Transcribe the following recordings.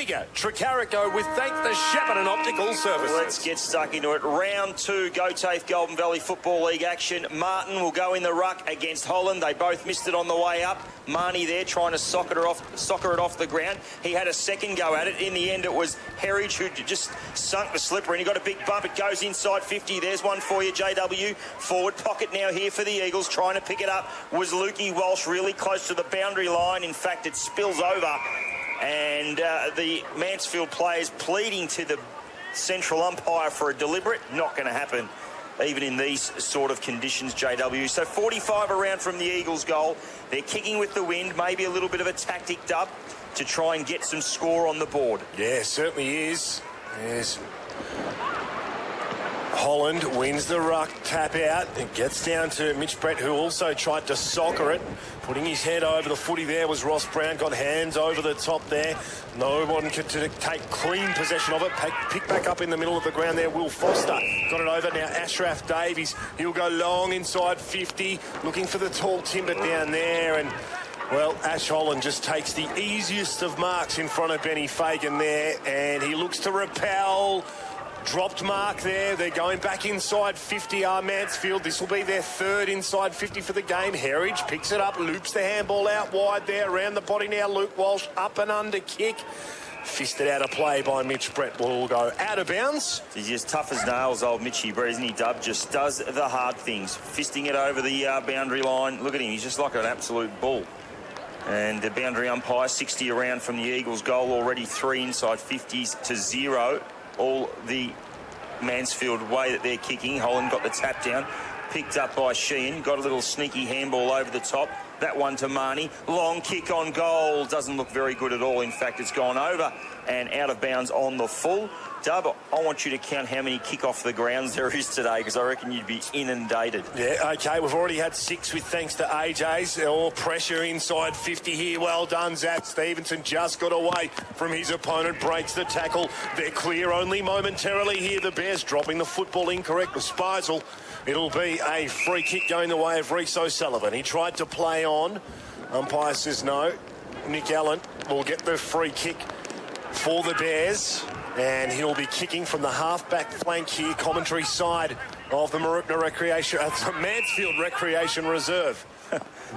Bega, Tricarico with thanks to Shepparton Optical Services. Let's get stuck into it. Round 2, Gotafe Golden Valley Football League action. Martin will go in the ruck against Holland. They both missed it on the way up. Marnie there trying to soccer it off the ground. He had a second go at it. In the end, it was Herridge who just sunk the slipper and he got a big bump. It goes inside 50. There's one for you, JW. Forward pocket now here for the Eagles. Trying to pick it up was Lukey Walsh, really close to the boundary line. In fact, it spills over. And the Mansfield players pleading to the central umpire for a deliberate. Not going to happen, even in these sort of conditions, JW. So 45 around from the Eagles' goal. They're kicking with the wind, maybe a little bit of a tactic dub to try and get some score on the board. Yeah, certainly is. Yes. Holland wins the ruck, tap out. It gets down to Mitch Brett, who also tried to soccer it. Putting his head over the footy there was Ross Brown. Got hands over the top there. No one could take clean possession of it. Pick back up in the middle of the ground there. Will Foster got it over now. Ashraf Davies. He'll go long inside 50. Looking for the tall timber down there. And, well, Ash Holland just takes the easiest of marks in front of Benny Fagan there. And he looks to repel. Dropped mark there. They're going back inside 50 Mansfield. This will be their third inside 50 for the game. Herridge picks it up, loops the handball out wide there. Around the body now, Luke Walsh, up and under kick. Fisted out of play by Mitch Brett. Will go out of bounds. He's just tough as nails, old Mitchy Brett, isn't he, Dub? Just does the hard things. Fisting it over the boundary line. Look at him. He's just like an absolute bull. And the boundary umpire, 60 around from the Eagles' goal. Already 3 inside 50s to 0. All the Mansfield way that they're kicking. Holland got the tap down, picked up by Sheehan, got a little sneaky handball over the top. That one to Marnie. Long kick on goal. Doesn't look very good at all. In fact, it's gone over and out of bounds on the full. Dub, I want you to count how many kick off the grounds there is today, because I reckon you'd be inundated. Yeah, OK, we've already had 6 with thanks to AJ's. All pressure inside 50 here. Well done, Zach Stevenson. Just got away from his opponent, breaks the tackle. They're clear only momentarily here. The Bears dropping the football incorrect with Speisel. It'll be a free kick going the way of Reece O'Sullivan. He tried to play on. Umpire says no. Nick Allen will get the free kick for the Bears. And he'll be kicking from the half-back flank here, commentary side of the Mansfield Recreation Reserve.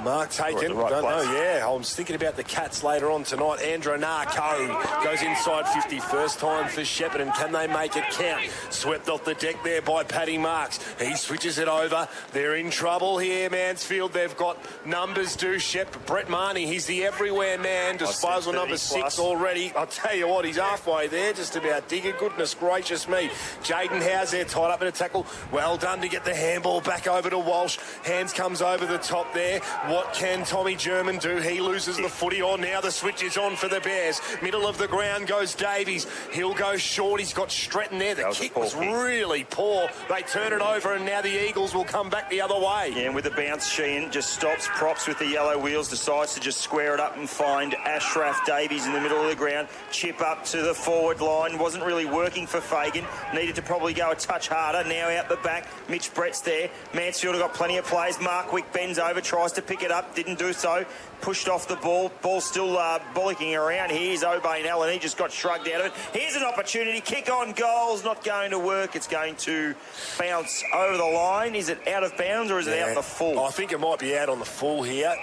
Mark taken. Right Don't place. know, yeah. I was thinking about the Cats later on tonight. Andronarco goes inside 50. First time for Shepparton. Can they make it count? Swept off the deck there by Paddy Marks. He switches it over. They're in trouble here, Mansfield. They've got numbers due. Brett Marnie, he's the everywhere man. Disposal number 6 already. I'll tell you what, he's halfway there. Just about digger. Goodness gracious me. Jaden Howe's there, tied up in a tackle. Well done to get the handball back over to Walsh. Hands comes over the top there. What can Tommy German do? He loses the footy. Now the switch is on for the Bears. Middle of the ground goes Davies. He'll go short. He's got Stretton there. The kick was really poor. They turn it over and now the Eagles will come back the other way. Yeah, and with the bounce, Sheehan just stops, props with the yellow wheels, decides to just square it up and find Ashraf Davies in the middle of the ground. Chip up to the forward line. Wasn't really working for Fagan. Needed to probably go a touch harder. Now out the back. Mitch Brett's there. Mansfield have got plenty of plays. Mark Wick bends over, tries to pick it up, didn't do so. Pushed off the ball. Ball still bollocking around. Here's O'Bain Allen. He just got shrugged out of it. Here's an opportunity. Kick on goal's not going to work. It's going to bounce over the line. Is it out of bounds or is it out the full? I think it might be out on the full here.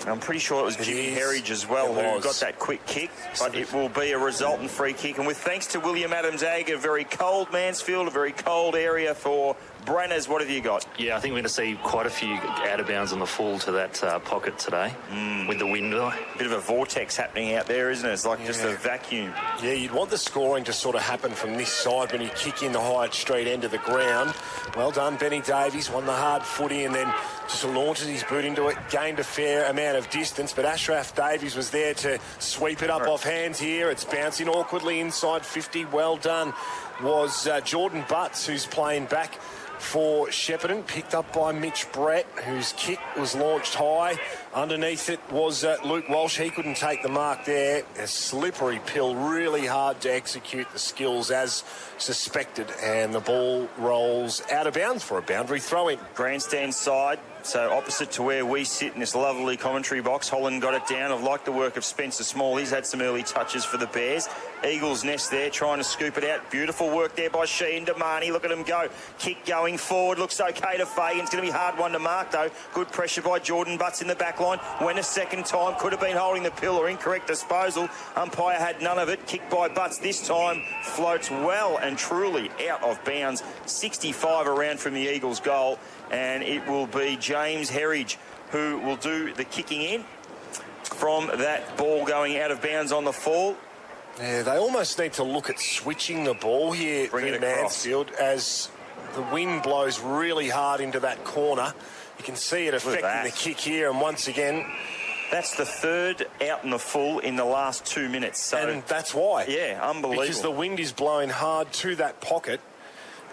I'm pretty sure it was Jimmy Herridge as well who got that quick kick, but it will be a resultant free kick. And with thanks to William Adams Ag, a very cold Mansfield, a very cold area for Branners. What have you got? Yeah, I think we're going to see quite a few out of bounds on the full to that pocket today with the wind. Bit of a vortex happening out there, isn't it? It's like just a vacuum. Yeah, you'd want the scoring to sort of happen from this side when you kick in the Hyde Street end of the ground. Well done, Benny Davies, won the hard footy and then just launches his boot into it, gained a fair amount of distance, but Ashraf Davies was there to sweep it up off hands here. It's bouncing awkwardly inside 50. Well done was Jordan Butts, who's playing back for Shepparton, picked up by Mitch Brett, whose kick was launched high. Underneath it was Luke Walsh. He couldn't take the mark there. A slippery pill, really hard to execute the skills as suspected. And the ball rolls out of bounds for a boundary throw-in. Grandstand side, so opposite to where we sit in this lovely commentary box. Holland got it down. I've liked the work of Spencer Small. He's had some early touches for the Bears. Eagles nest there, trying to scoop it out. Beautiful work there by Sheehan. Damani, look at him go. Kick going forward. Looks okay to Fagan. It's going to be a hard one to mark, though. Good pressure by Jordan Butts in the back line. Went a second time. Could have been holding the pill or incorrect disposal. Umpire had none of it. Kick by Butts this time. Floats well and truly out of bounds. 65 around from the Eagles' goal. And it will be James Herridge who will do the kicking in from that ball going out of bounds on the fall. Yeah, they almost need to look at switching the ball here in Mansfield as the wind blows really hard into that corner. You can see it affecting the kick here, and once again... That's the third out in the full in the last 2 minutes. So, and that's why. Yeah, unbelievable. Because the wind is blowing hard to that pocket,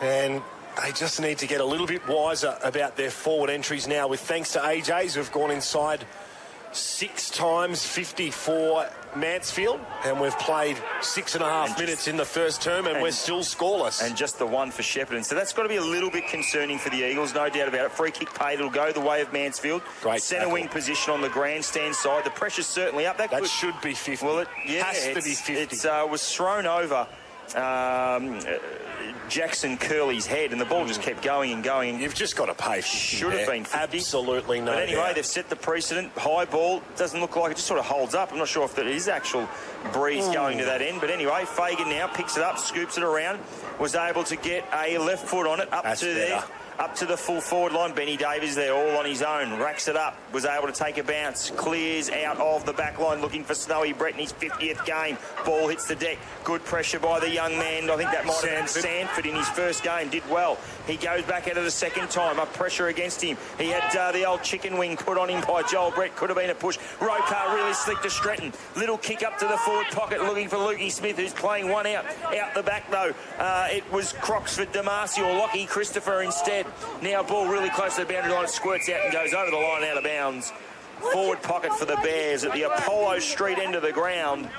and they just need to get a little bit wiser about their forward entries now, with thanks to AJs who've gone inside 6 times 50 for Mansfield, and we've played 6.5 minutes in the first term, and we're still scoreless. And just the one for Shepparton. So that's got to be a little bit concerning for the Eagles, no doubt about it. Free kick paid, it'll go the way of Mansfield. Great centre wing position on the grandstand side. The pressure's certainly up. That should be 50. Well, it has to be 50. It was thrown over Jackson Curley's head, and the ball just kept going and going. You've just got to pay 50. Should have been 50. Absolutely no But anyway, doubt. they've set the precedent. High ball, doesn't look like it, just sort of holds up. I'm not sure if there is actual breeze going to that end. But anyway, Fagan now picks it up, scoops it around, was able to get a left foot on it up That's to better. there. Up to the full forward line. Benny Davies there all on his own. Racks it up. Was able to take a bounce. Clears out of the back line looking for Snowy Brett in his 50th game. Ball hits the deck. Good pressure by the young man. I think that might have been Sanford in his first game. Did well. He goes back out of the second time. Up pressure against him. He had the old chicken wing put on him by Joel Brett. Could have been a push. Rokar really slick to Stretton. Little kick up to the forward pocket looking for Lukey Smith, who's playing one out. Out the back though. It was Croxford Damasi or Lockie Christopher instead. Now ball really close to the boundary line, squirts out and goes over the line out of bounds. Forward pocket for the Bears at the Apollo Street end of the ground.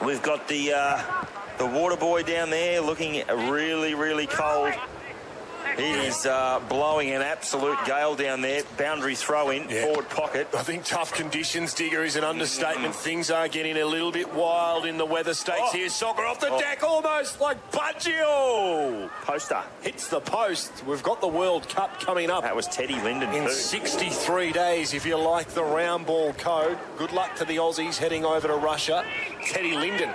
We've got the water boy down there looking really, really cold. It is blowing an absolute gale down there. Boundary throw in, forward pocket. I think tough conditions, Digger, is an understatement. Things are getting a little bit wild in the weather states here. Soccer off the deck, almost like Baggio. Poster. Hits the post. We've got the World Cup coming up. That was Teddy Linden in too. 63 days, if you like the round ball code. Good luck to the Aussies heading over to Russia. Teddy Linden,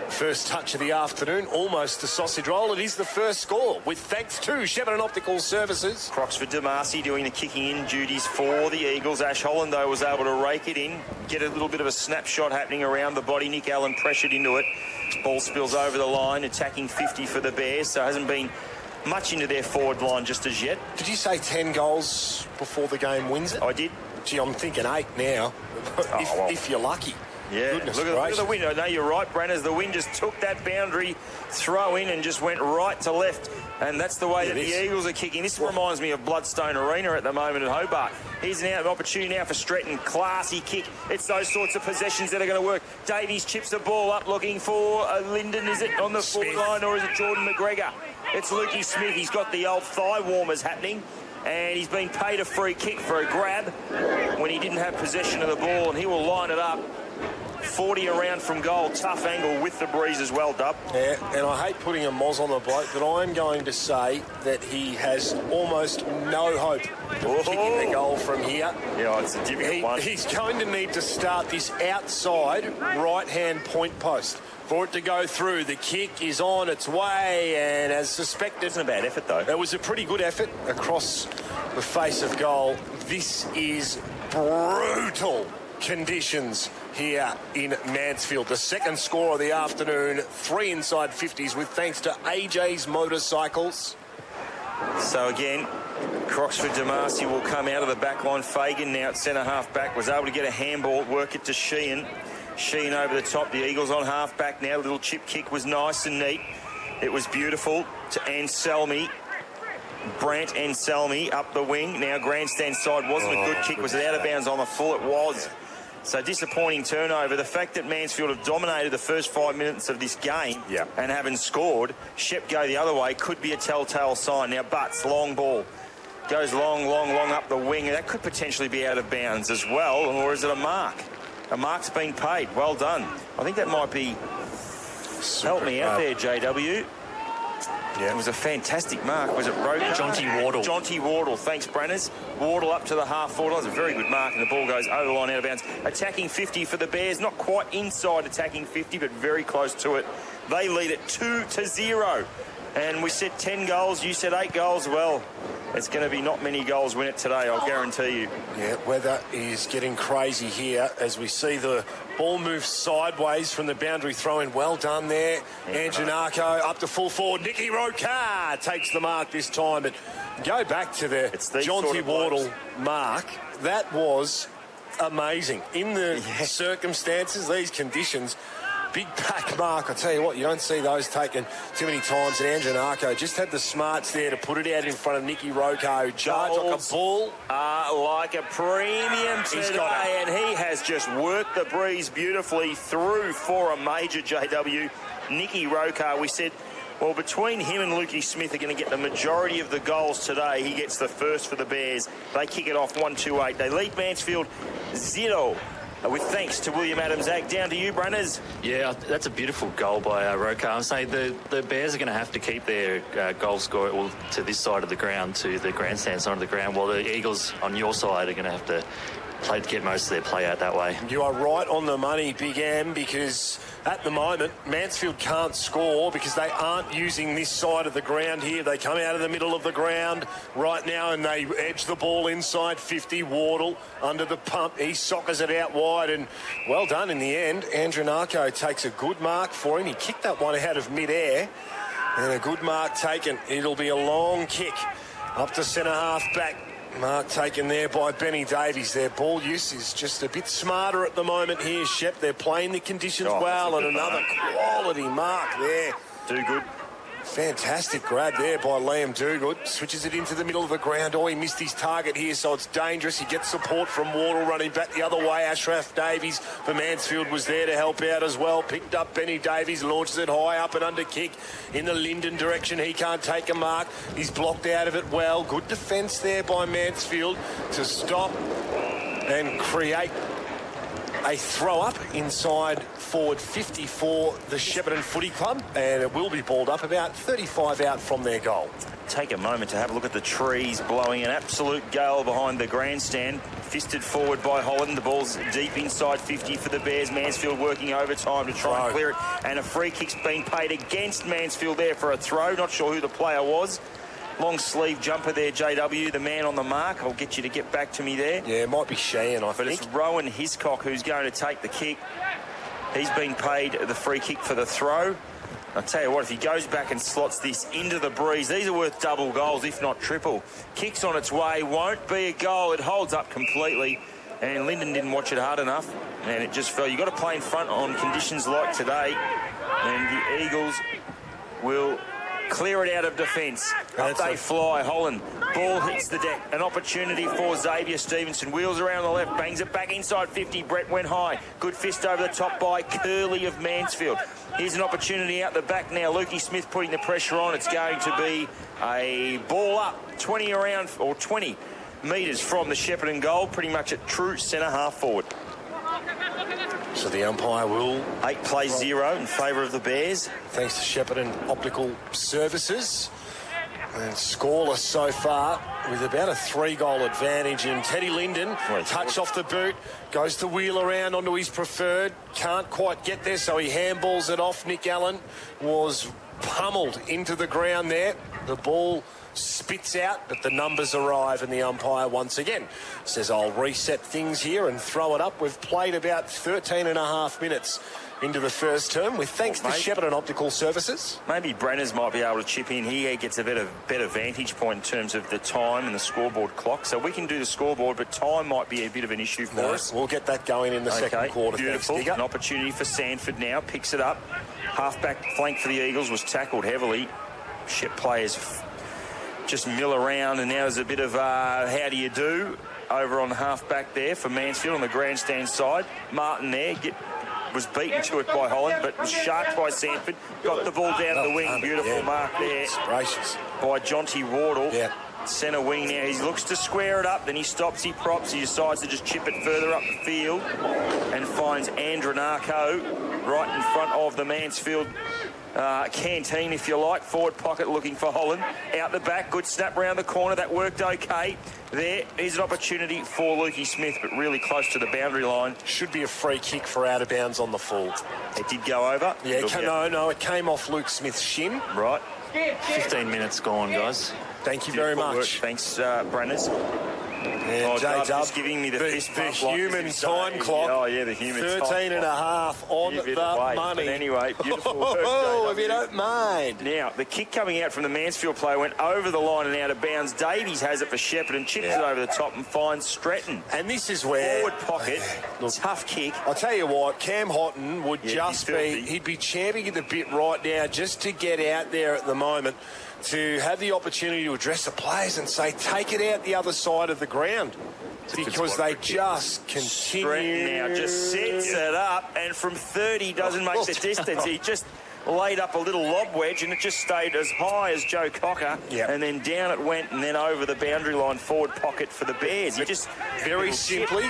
first touch of the afternoon, almost the sausage roll. It is the first score, with thanks to Shepparton Optical Services. Croxford Damasi doing the kicking in duties for the Eagles. Ash Holland, though, was able to rake it in, get a little bit of a snapshot happening around the body. Nick Allen pressured into it. Ball spills over the line, attacking 50 for the Bears, so hasn't been much into their forward line just as yet. Did you say 10 goals before the game wins it? I did. Gee, I'm thinking 8 now, if you're lucky. Yeah, Goodness look at the wind. No, you're right, Branners. The wind just took that boundary throw in and just went right to left. And that's the way that the Eagles are kicking. This reminds me of Bloodstone Arena at the moment at Hobart. Here's an opportunity now for Stretton. Classy kick. It's those sorts of possessions that are going to work. Davies chips the ball up looking for Linden. Is it on the forward line or is it Jordan McGregor? It's Lukey Smith. He's got the old thigh warmers happening. And he's been paid a free kick for a grab when he didn't have possession of the ball. And he will line it up. 40 around from goal. Tough angle with the breeze as well, Dub. Yeah, and I hate putting a moz on the bloke, but I'm going to say that he has almost no hope of kicking the goal from here. Yeah, it's a difficult one. He's going to need to start this outside right-hand point post for it to go through. The kick is on its way, and as suspected... It wasn't a bad effort, though. It was a pretty good effort across the face of goal. This is brutal conditions here in Mansfield. The second score of the afternoon, 3 inside 50s with thanks to AJ's Motorcycles. So again, Croxford Damasi will come out of the back line. Fagan now at centre half back was able to get a handball, work it to Sheehan. Sheehan over the top. The Eagles on half back now. Little chip kick was nice and neat. It was beautiful to Anselmi. Brant and Selmy up the wing. Now grandstand side wasn't a good kick. Was it out of bounds on the full? It was. So disappointing turnover. The fact that Mansfield have dominated the first 5 minutes of this game and haven't scored, Shepp go the other way, could be a telltale sign. Now Butts, long ball. Goes long up the wing. That could potentially be out of bounds as well. Or is it a mark? A mark's been paid. Well done. I think that might be... Help me out there, JW. Yeah, it was a fantastic mark. Was it Rogan? Jonty Wardle. Jonty Wardle. Thanks, Branners. Wardle up to the half forward. That was a very good mark, and the ball goes over the line, out of bounds. Attacking 50 for the Bears. Not quite inside attacking 50, but very close to it. They lead it 2-0. And we said 10 goals. You said 8 goals. Well, it's going to be not many goals win it today, I'll guarantee you. Yeah, weather is getting crazy here as we see the ball move sideways from the boundary throw-in. Well done there. Anjanako up to full forward. Nicky Rokar takes the mark this time. But go back to the Jonty Wardle mark. That was amazing. In the circumstances, these conditions, big pack mark. I tell you what, you don't see those taken too many times. And Anjanako just had the smarts there to put it out in front of Nicky Rokar, who charged like a bull. Like a premium today, and he has just worked the breeze beautifully through for a major, JW. Nicky Rokar, we said, well, between him and Lukey Smith are going to get the majority of the goals today. He gets the first for the Bears. They kick it off 1-2-8. They lead Mansfield 0. With thanks to William Adams. Ag, down to you, Brunners. Yeah, that's a beautiful goal by Rokar. I'm saying the Bears are going to have to keep their goal score to this side of the ground, to the grandstand side of the ground, while the Eagles on your side are going to have to get most of their play out that way. You are right on the money, Big M, because at the moment Mansfield can't score because they aren't using this side of the ground here. They come out of the middle of the ground right now and they edge the ball inside 50. Wardle under the pump. He soccers it out wide, and well done in the end. Andranarko takes a good mark for him. He kicked that one out of mid-air, and a good mark taken. It'll be a long kick up to centre half back. Mark taken there by Benny Davies. Their ball use is just a bit smarter at the moment here, Shepp. They're playing the conditions well, and another quality mark there. Do good. Fantastic grab there by Liam Dogood. Switches it into the middle of the ground. Oh, he missed his target here, so it's dangerous. He gets support from Wardle running back the other way. Ashraf Davies for Mansfield was there to help out as well. Picked up Benny Davies, launches it high up and under kick in the Linden direction. He can't take a mark. He's blocked out of it well. Good defence there by Mansfield to stop and create a throw-up inside forward 50 for the Shepparton Footy Club, and it will be balled up about 35 out from their goal. Take a moment to have a look at the trees blowing an absolute gale behind the grandstand. Fisted forward by Holland. The ball's deep inside 50 for the Bears. Mansfield working overtime to try and clear it. And a free kick's been paid against Mansfield there for a throw. Not sure who the player was. Long sleeve jumper there, JW, the man on the mark. I'll get you to get back to me there. Yeah, it might be Sheehan, I think. But it's Rowan Hiscock who's going to take the kick. He's been paid the free kick for the throw. I'll tell you what, if he goes back and slots this into the breeze, these are worth double goals, if not triple. Kicks on its way, won't be a goal. It holds up completely. And Linden didn't watch it hard enough, and it just fell. You've got to play in front on conditions like today. And the Eagles will clear it out of defence. Up they fly. Holland. Ball hits the deck. An opportunity for Xavier Stevenson. Wheels around the left. Bangs it back inside 50. Brett went high. Good fist over the top by Curley of Mansfield. Here's an opportunity out the back now. Lukey Smith putting the pressure on. It's going to be a ball up 20 metres from the Shepparton goal. Pretty much at true centre half forward. So the umpire will... 8 plays 0 in favour of the Bears. Thanks to Shepparton Optical Services. And scoreless so far with about a 3-goal advantage in Teddy Linden. Touch off the boot, goes to wheel around onto his preferred. Can't quite get there, so he handballs it off. Nick Allen was pummeled into the ground there. The ball spits out, but the numbers arrive, and the umpire once again says, I'll reset things here and throw it up. We've played about 13 and a half minutes into the first term, with thanks to Shepparton Optical Services. Maybe Brenners might be able to chip in. He gets a better vantage point in terms of the time and the scoreboard clock. So we can do the scoreboard, but time might be a bit of an issue for us. We'll get that going in the second quarter. Beautiful. An opportunity for Sanford now. Picks it up. Half-back flank for the Eagles was tackled heavily. Shepp players just mill around, and now there's a bit of how do you do over on half back there for Mansfield on the grandstand side. Martin there was beaten to it by Holland, but was sharked by Sanford. Got the ball down the wing. Beautiful mark there. Gracious. By Jonty Wardle. Yeah. Centre wing now. He looks to square it up, then he stops, he props, he decides to just chip it further up the field and finds Andronarco right in front of the Mansfield canteen, if you like. Forward pocket looking for Holland. Out the back, good snap round the corner. That worked okay. There's an opportunity for Lukey Smith, but really close to the boundary line. Should be a free kick for out of bounds on the full. It did go over? Yeah, it came off Luke Smith's shin. Right. 15 minutes gone, guys. Thank you very much. Work. Thanks, Branners. And J-Dub giving me the fist the bump human like time clock. Oh, yeah, the human 13 and a half on the money. But anyway, beautiful work, Oh, if J-W. you don't mind. Now, the kick coming out from the Mansfield player went over the line and out of bounds. Davies has it for Shepparton, chips it over the top and finds Stretton. And this is where... Forward pocket, tough kick. I'll tell you what, Cam Houghton would he'd be champing at the bit right now just to get out there at the moment to have the opportunity to address the players and say, take it out the other side of the ground. Because they just continue. Now just sets it up, and from 30 doesn't make the distance. He just laid up a little lob wedge, and it just stayed as high as Joe Cocker. Yep. And then down it went, and then over the boundary line forward pocket for the Bears. He just very simply,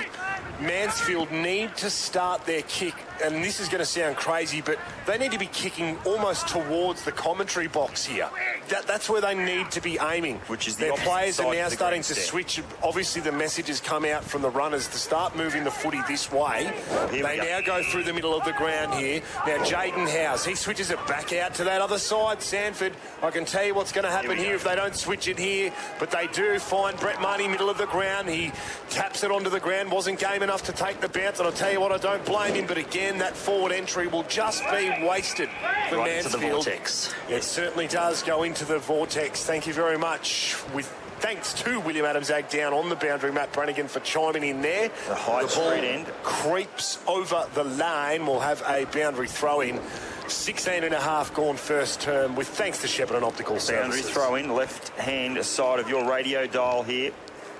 Mansfield need to start their kick, and this is going to sound crazy, but they need to be kicking almost towards the commentary box here. That's where they need to be aiming. Which is the their players are now starting to grandstand. switch. Obviously, the message has come out from the runners to start moving the footy this way. They now go through the middle of the ground here. Now, Jaden Howes, he switches it back out to that other side. Sanford, I can tell you what's going to happen here if they don't switch it here, but they do find Brett Marnie middle of the ground. He taps it onto the ground, wasn't game enough to take the bounce, and I'll tell you what, I don't blame him, but again, that forward entry will just be wasted for Right Mansfield. into the vortex. It certainly does go into the vortex. Thank you very much. With thanks to William Adams-Ag down on the boundary, Matt Brannigan for chiming in there. The high street end Creeps over the line. We'll have a boundary throw-in. 16 and a half gone first term with thanks to Shepparton Optical boundary Services. throw in, left-hand side of your radio dial here.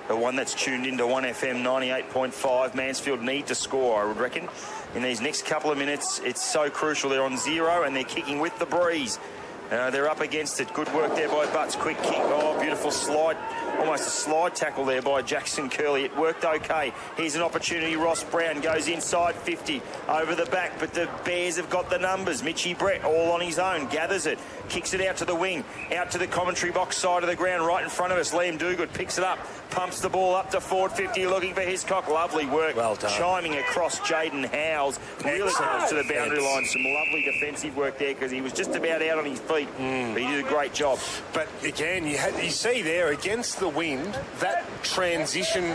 The one that's tuned into 1FM 98.5. Mansfield need to score, I would reckon. In these next couple of minutes, it's so crucial. They're on 0 and they're kicking with the breeze. They're up against it. Good work there by Butts. Quick kick. Oh, beautiful slide. Almost a slide tackle there by Jackson Curley. It worked okay. Here's an opportunity. Ross Brown goes inside 50 over the back, but the Bears have got the numbers. Mitchy Brett all on his own. Gathers it. Kicks it out to the wing. Out to the commentary box side of the ground right in front of us. Liam Duguid picks it up. Pumps the ball up to forward 50 looking for Hiscock. Lovely work. Well done. Chiming across Jaden Howes. Really close to the boundary line. Some lovely defensive work there because he was just about out on his feet. But he did a great job. But again, you see there against the wind, that transition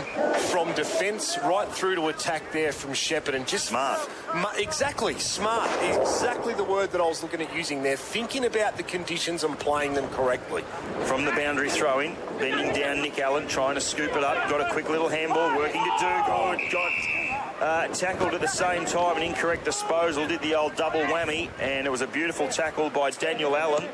from defence right through to attack there from Shepparton. Just smart. Exactly, smart. Exactly the word that I was looking at using there. Thinking about the conditions and playing them correctly. From the boundary throw-in, bending down Nick Allen, trying to scoop it up. Got a quick little handball, working to do good. Got tackled at the same time, an incorrect disposal. Did the old double whammy, and it was a beautiful tackle by Daniel Allen.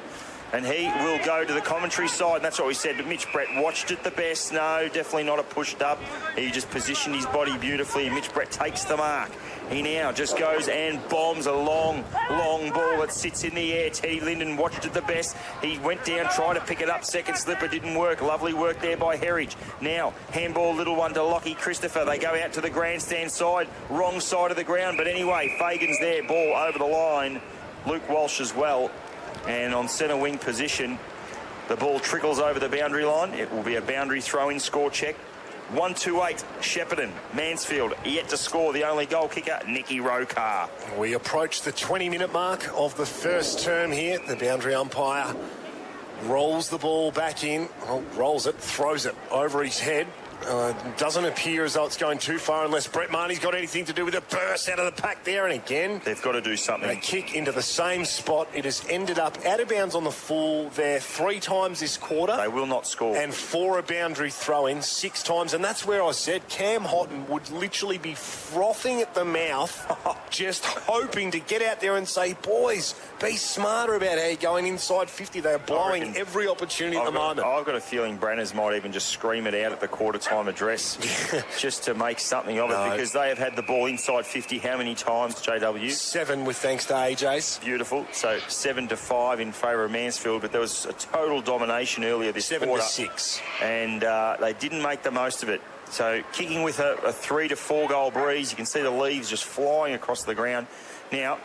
And he will go to the commentary side, and that's what we said. But Mitch Brett watched it the best. No, definitely not a pushed up. He just positioned his body beautifully, and Mitch Brett takes the mark. He now just goes and bombs a long ball that sits in the air. Teddy Linden watched it the best. He went down, tried to pick it up. Second slipper didn't work. Lovely work there by Herridge. Now, handball, little one to Lockie Christopher. They go out to the grandstand side, wrong side of the ground. But anyway, Fagan's there, ball over the line. Luke Walsh as well. And on centre wing position, the ball trickles over the boundary line. It will be a boundary throw-in score check. 1-2-8, Shepparton. Mansfield yet to score. The only goal kicker, Nicky Rokar. We approach the 20-minute mark of the first term here. The boundary umpire rolls the ball back in, rolls it, throws it over his head. Doesn't appear as though it's going too far unless Brett Marnie's got anything to do with a burst out of the pack there. And again, they've got to do something. A kick into the same spot. It has ended up out of bounds on the full there 3 times this quarter. They will not score. And 4 a boundary throw-in 6 times. And that's where I said Cam Houghton would literally be frothing at the mouth, just hoping to get out there and say, boys, be smarter about how you're going inside 50. They're blowing every opportunity at the moment. I've got a feeling Branners might even just scream it out at the quarter-time address just to make something of it, because they have had the ball inside 50 how many times, JW? 7 with thanks to AJ's. Beautiful. So 7-5 in favour of Mansfield, but there was a total domination earlier this quarter. 7-6. And they didn't make the most of it. So kicking with a 3 to 4 goal breeze, you can see the leaves just flying across the ground. Now,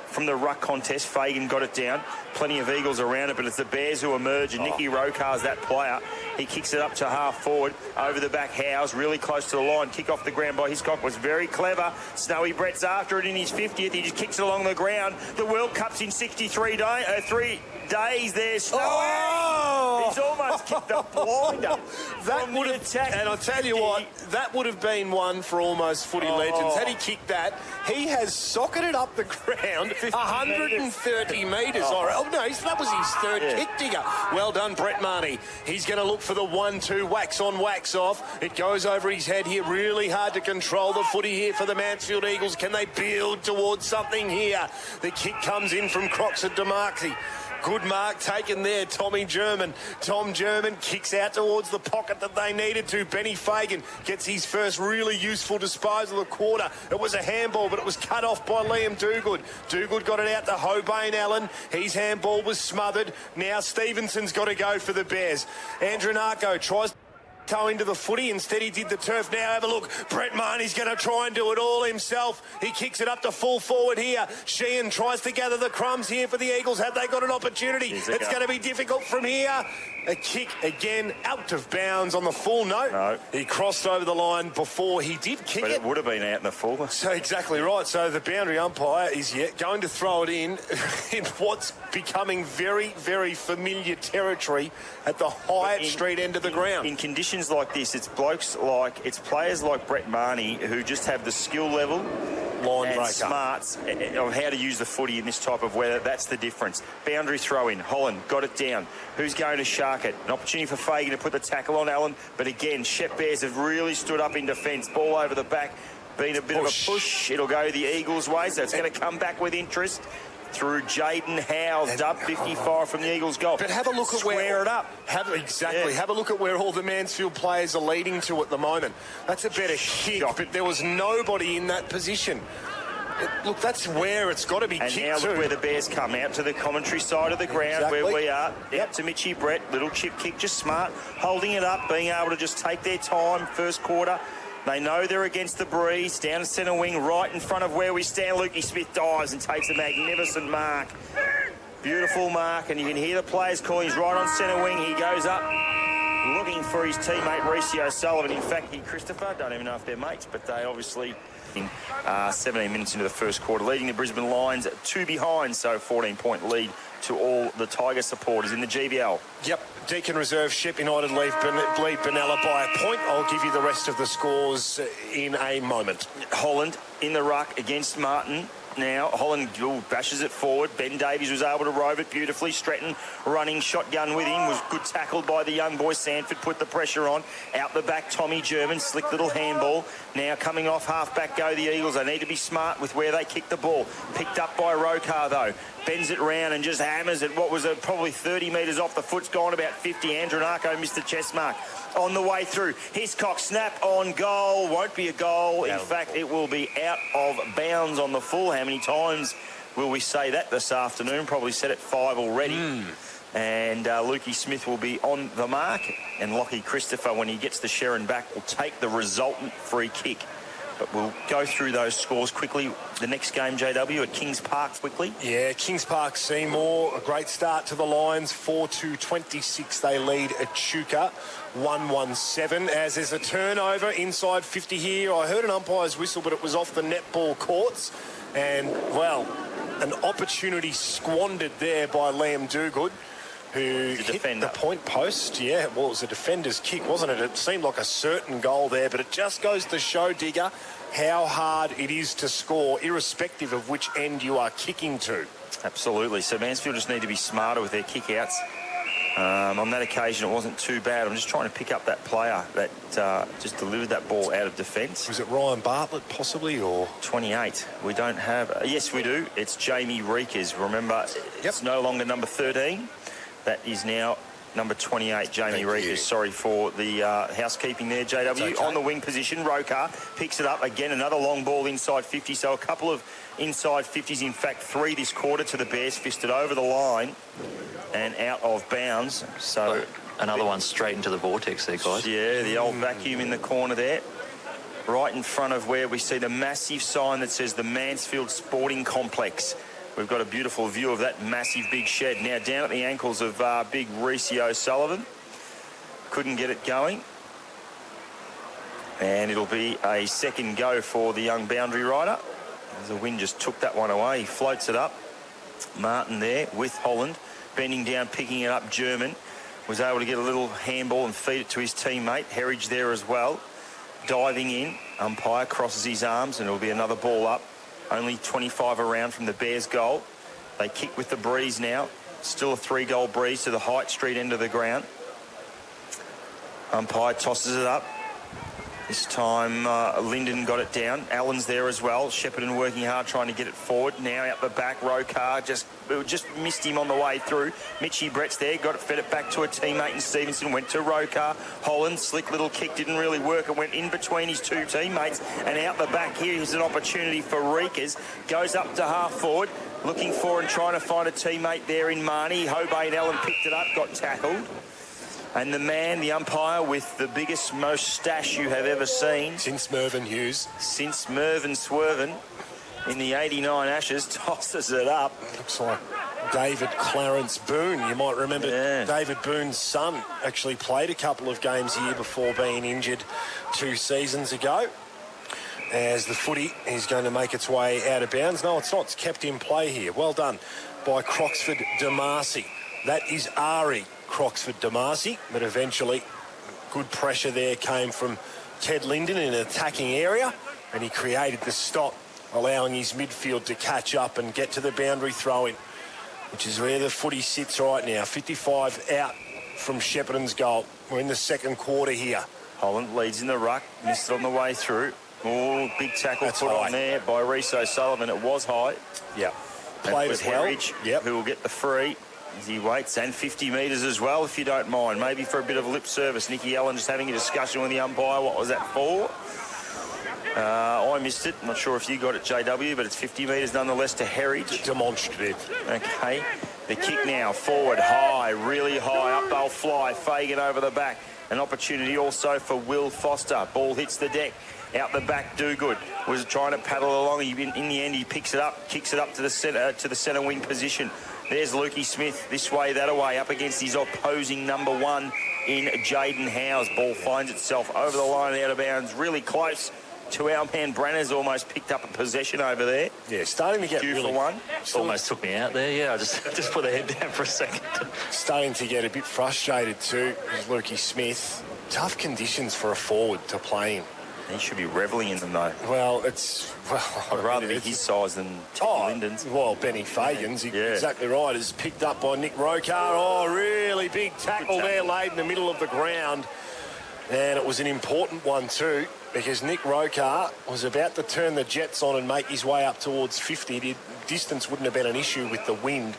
from the ruck contest, Fagan got it down. Plenty of Eagles around it, but it's the Bears who emerge, and Nicky Rokar's that player. He kicks it up to half forward, over the back. Howes, really close to the line. Kick off the ground by Hiscock was very clever. Snowy Brett's after it in his 50th. He just kicks it along the ground. The World Cup's in 3 days there. Oh! He's almost kicked a blinder. That would have, and I'll tell you what, that would have been one for almost footy legends. Had he kicked that, he has socketed up the ground 130 metres. Oh, no, that was his third kick digger. Well done, Brett Marnie. He's going to look for the 1-2, wax on, wax off. It goes over his head here. Really hard to control the footy here for the Mansfield Eagles. Can they build towards something here? The kick comes in from Crocs at DeMarcy. Good mark taken there, Tommy German. Tom German kicks out towards the pocket that they needed to. Benny Fagan gets his first really useful disposal of the quarter. It was a handball, but it was cut off by Liam Dogood. Dogood got it out to Hobain Allen. His handball was smothered. Now Stevenson's got to go for the Bears. Andrew Narco tries toe into the footy. Instead, he did the turf. Now have a look. Brett Marnie's going to try and do it all himself. He kicks it up to full forward here. Sheehan tries to gather the crumbs here for the Eagles. Have they got an opportunity? It's going to be difficult from here. A kick again out of bounds on the full. No. He crossed over the line before he did kick but it would have been out in the full. So exactly right. So the boundary umpire is yet going to throw it in what's becoming very, very familiar territory at the Hyatt Street end of the ground. In conditions like this, it's players like Brett Marnie who just have the skill level and smarts of how to use the footy in this type of weather. That's the difference. Boundary throw in. Holland got it down. Who's going to shark it? An opportunity for Fagan to put the tackle on Allen. But again, Shepp Bears have really stood up in defence. Ball over the back. Been a bit of a push. It'll go the Eagles' way, so it's going to come back with interest through Jaden Howes, dub 55 from the Eagles' goal. But have a look at where it up. Have a look at where all the Mansfield players are leading to at the moment. That's a better kick, but there was nobody in that position. Look, that's where it's got to be kicked to. And now look where the Bears come out to the commentary side of the ground where we are. Out to Mitchy Brett, little chip kick, just smart, holding it up, being able to just take their time first quarter. They know they're against the breeze. Down to centre wing, right in front of where we stand. Lukey Smith dives and takes a magnificent mark. Beautiful mark, and you can hear the players calling. He's right on centre wing. He goes up, looking for his teammate, Reece O'Sullivan. In fact, Christopher, don't even know if they're mates, but they obviously... 17 minutes into the first quarter, leading the Brisbane Lions 2 behind, so 14-point lead to all the Tiger supporters in the GVL. Yep, Deakin Reserve, Shepp United lead Benalla by a point. I'll give you the rest of the scores in a moment. Holland in the ruck against Martin. Now Holland bashes it forward. Ben Davies was able to rove it beautifully. Stratton running shotgun with him, was good tackled by the young boy. Sanford put the pressure on. Out the back, Tommy German, slick little handball. Now coming off half back go the Eagles. They need to be smart with where they kick the ball. Picked up by Rokar though. Bends it round and just hammers it. What was probably 30 metres off the foot's gone about 50. Andrew Narco missed the chest mark. On the way through, Hiscock snap on goal. Won't be a goal. In fact, it will be out of bounds on the full. How many times will we say that this afternoon? Probably said it 5 already. And Lukey Smith will be on the mark. And Lockie Christopher, when he gets the Sherrin back, will take the resultant free kick. But we'll go through those scores quickly. The next game, JW, at Kings Park quickly. Yeah, Kings Park Seymour, a great start to the Lions. 4-26, they lead Echuca. 1-1-7 as there's a turnover inside 50 here. I heard an umpire's whistle, but it was off the netball courts. And, well, an opportunity squandered there by Liam Dogood. who hit the point post. Yeah, well, it was a defender's kick, wasn't it? It seemed like a certain goal there, but it just goes to show, Digger, how hard it is to score, irrespective of which end you are kicking to. Absolutely. So Mansfield just need to be smarter with their kick-outs. On that occasion, it wasn't too bad. I'm just trying to pick up that player that just delivered that ball out of defence. Was it Ryan Bartlett, possibly, or 28? We don't have. Yes, we do. It's Jamie Reekers. Remember, it's no longer number 13. That is now number 28, Jamie Reekers. Sorry for the housekeeping there, JW. Okay. On the wing position, Rokar picks it up. Again, another long ball inside 50. So a couple of inside 50s, in fact, 3 this quarter to the Bears, fisted over the line and out of bounds. So another one straight into the vortex there, guys. Yeah, the old vacuum in the corner there. Right in front of where we see the massive sign that says the Mansfield Sporting Complex. We've got a beautiful view of that massive big shed. Now down at the ankles of big Reece O'Sullivan. Couldn't get it going. And it'll be a second go for the young boundary rider. As the wind just took that one away. He floats it up. Martin there with Holland. Bending down, picking it up. German was able to get a little handball and feed it to his teammate. Herridge there as well. Diving in. Umpire crosses his arms and it'll be another ball up. Only 25 around from the Bears' goal. They kick with the breeze now. Still a 3-goal breeze to the Height Street end of the ground. Umpire tosses it up. This time Linden got it down. Allen's there as well. Shepparton working hard trying to get it forward. Now out the back, Rokar just missed him on the way through. Mitchy Brett's there, fed it back to a teammate, and Stevenson went to Rokar. Holland, slick little kick, didn't really work. It went in between his two teammates, and out the back here is an opportunity for Reekers. Goes up to half forward, looking for and trying to find a teammate there in Marnie. Hobain Allen picked it up, got tackled. And the man, the umpire, with the biggest moustache you have ever seen. Since Mervyn Hughes. Since Mervyn Swervin in the 89 Ashes, tosses it up. Looks like David Clarence Boone. You might remember David Boone's son actually played a couple of games here before being injured 2 seasons ago. As the footy is going to make its way out of bounds. No, it's not. It's kept in play here. Well done by Croxford DeMarcy. That is Ari Croxford DeMarcy, but eventually good pressure there came from Ted Linden in an attacking area, and he created the stop, allowing his midfield to catch up and get to the boundary throw-in, which is where the footy sits right now. 55 out from Shepparton's goal. We're in the second quarter here. Holland leads in the ruck, missed it on the way through. Oh, big tackle put on there by Reece O'Sullivan. It was high. Yeah. Played with Herridge, who will get the free as he waits, and 50 metres as well, if you don't mind. Maybe for a bit of lip service. Nicky Allen just having a discussion with the umpire. What was that for? I missed it. I'm not sure if you got it, JW, but it's 50 metres nonetheless to Herridge. Demonstrative. Okay. The kick now, forward, high, really high. Up they'll fly. Fagan over the back. An opportunity also for Will Foster. Ball hits the deck. Out the back, Dogood was trying to paddle along. In the end, he picks it up, kicks it up to the centre wing position. There's Lukey Smith, this way, that away, up against his opposing number 1 in Jaden Howes. Ball finds itself over the line, out of bounds, really close to our man. Branner's almost picked up a possession over there. Yeah, starting to get due for one. Almost took me out there. Yeah, I just put the head down for a second. Starting to get a bit frustrated too, is Lukey Smith. Tough conditions for a forward to play in. He should be revelling in them, though. Well, I'd rather be his size than Linden's. Well, Benny Fagan's, exactly right, is picked up by Nick Rokar. Oh, really big tackle there laid in the middle of the ground. And it was an important one too, because Nick Rokar was about to turn the jets on and make his way up towards 50. The distance wouldn't have been an issue with the wind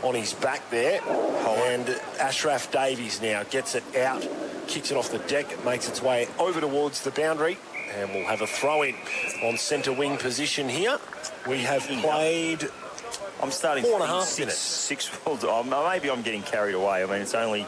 on his back there. And Ashraf Davies now gets it out, kicks it off the deck. It makes its way over towards the boundary. And we'll have a throw-in on centre wing position here. We have played I'm starting 4.5 minutes. Six. Maybe I'm getting carried away. I mean, it's only...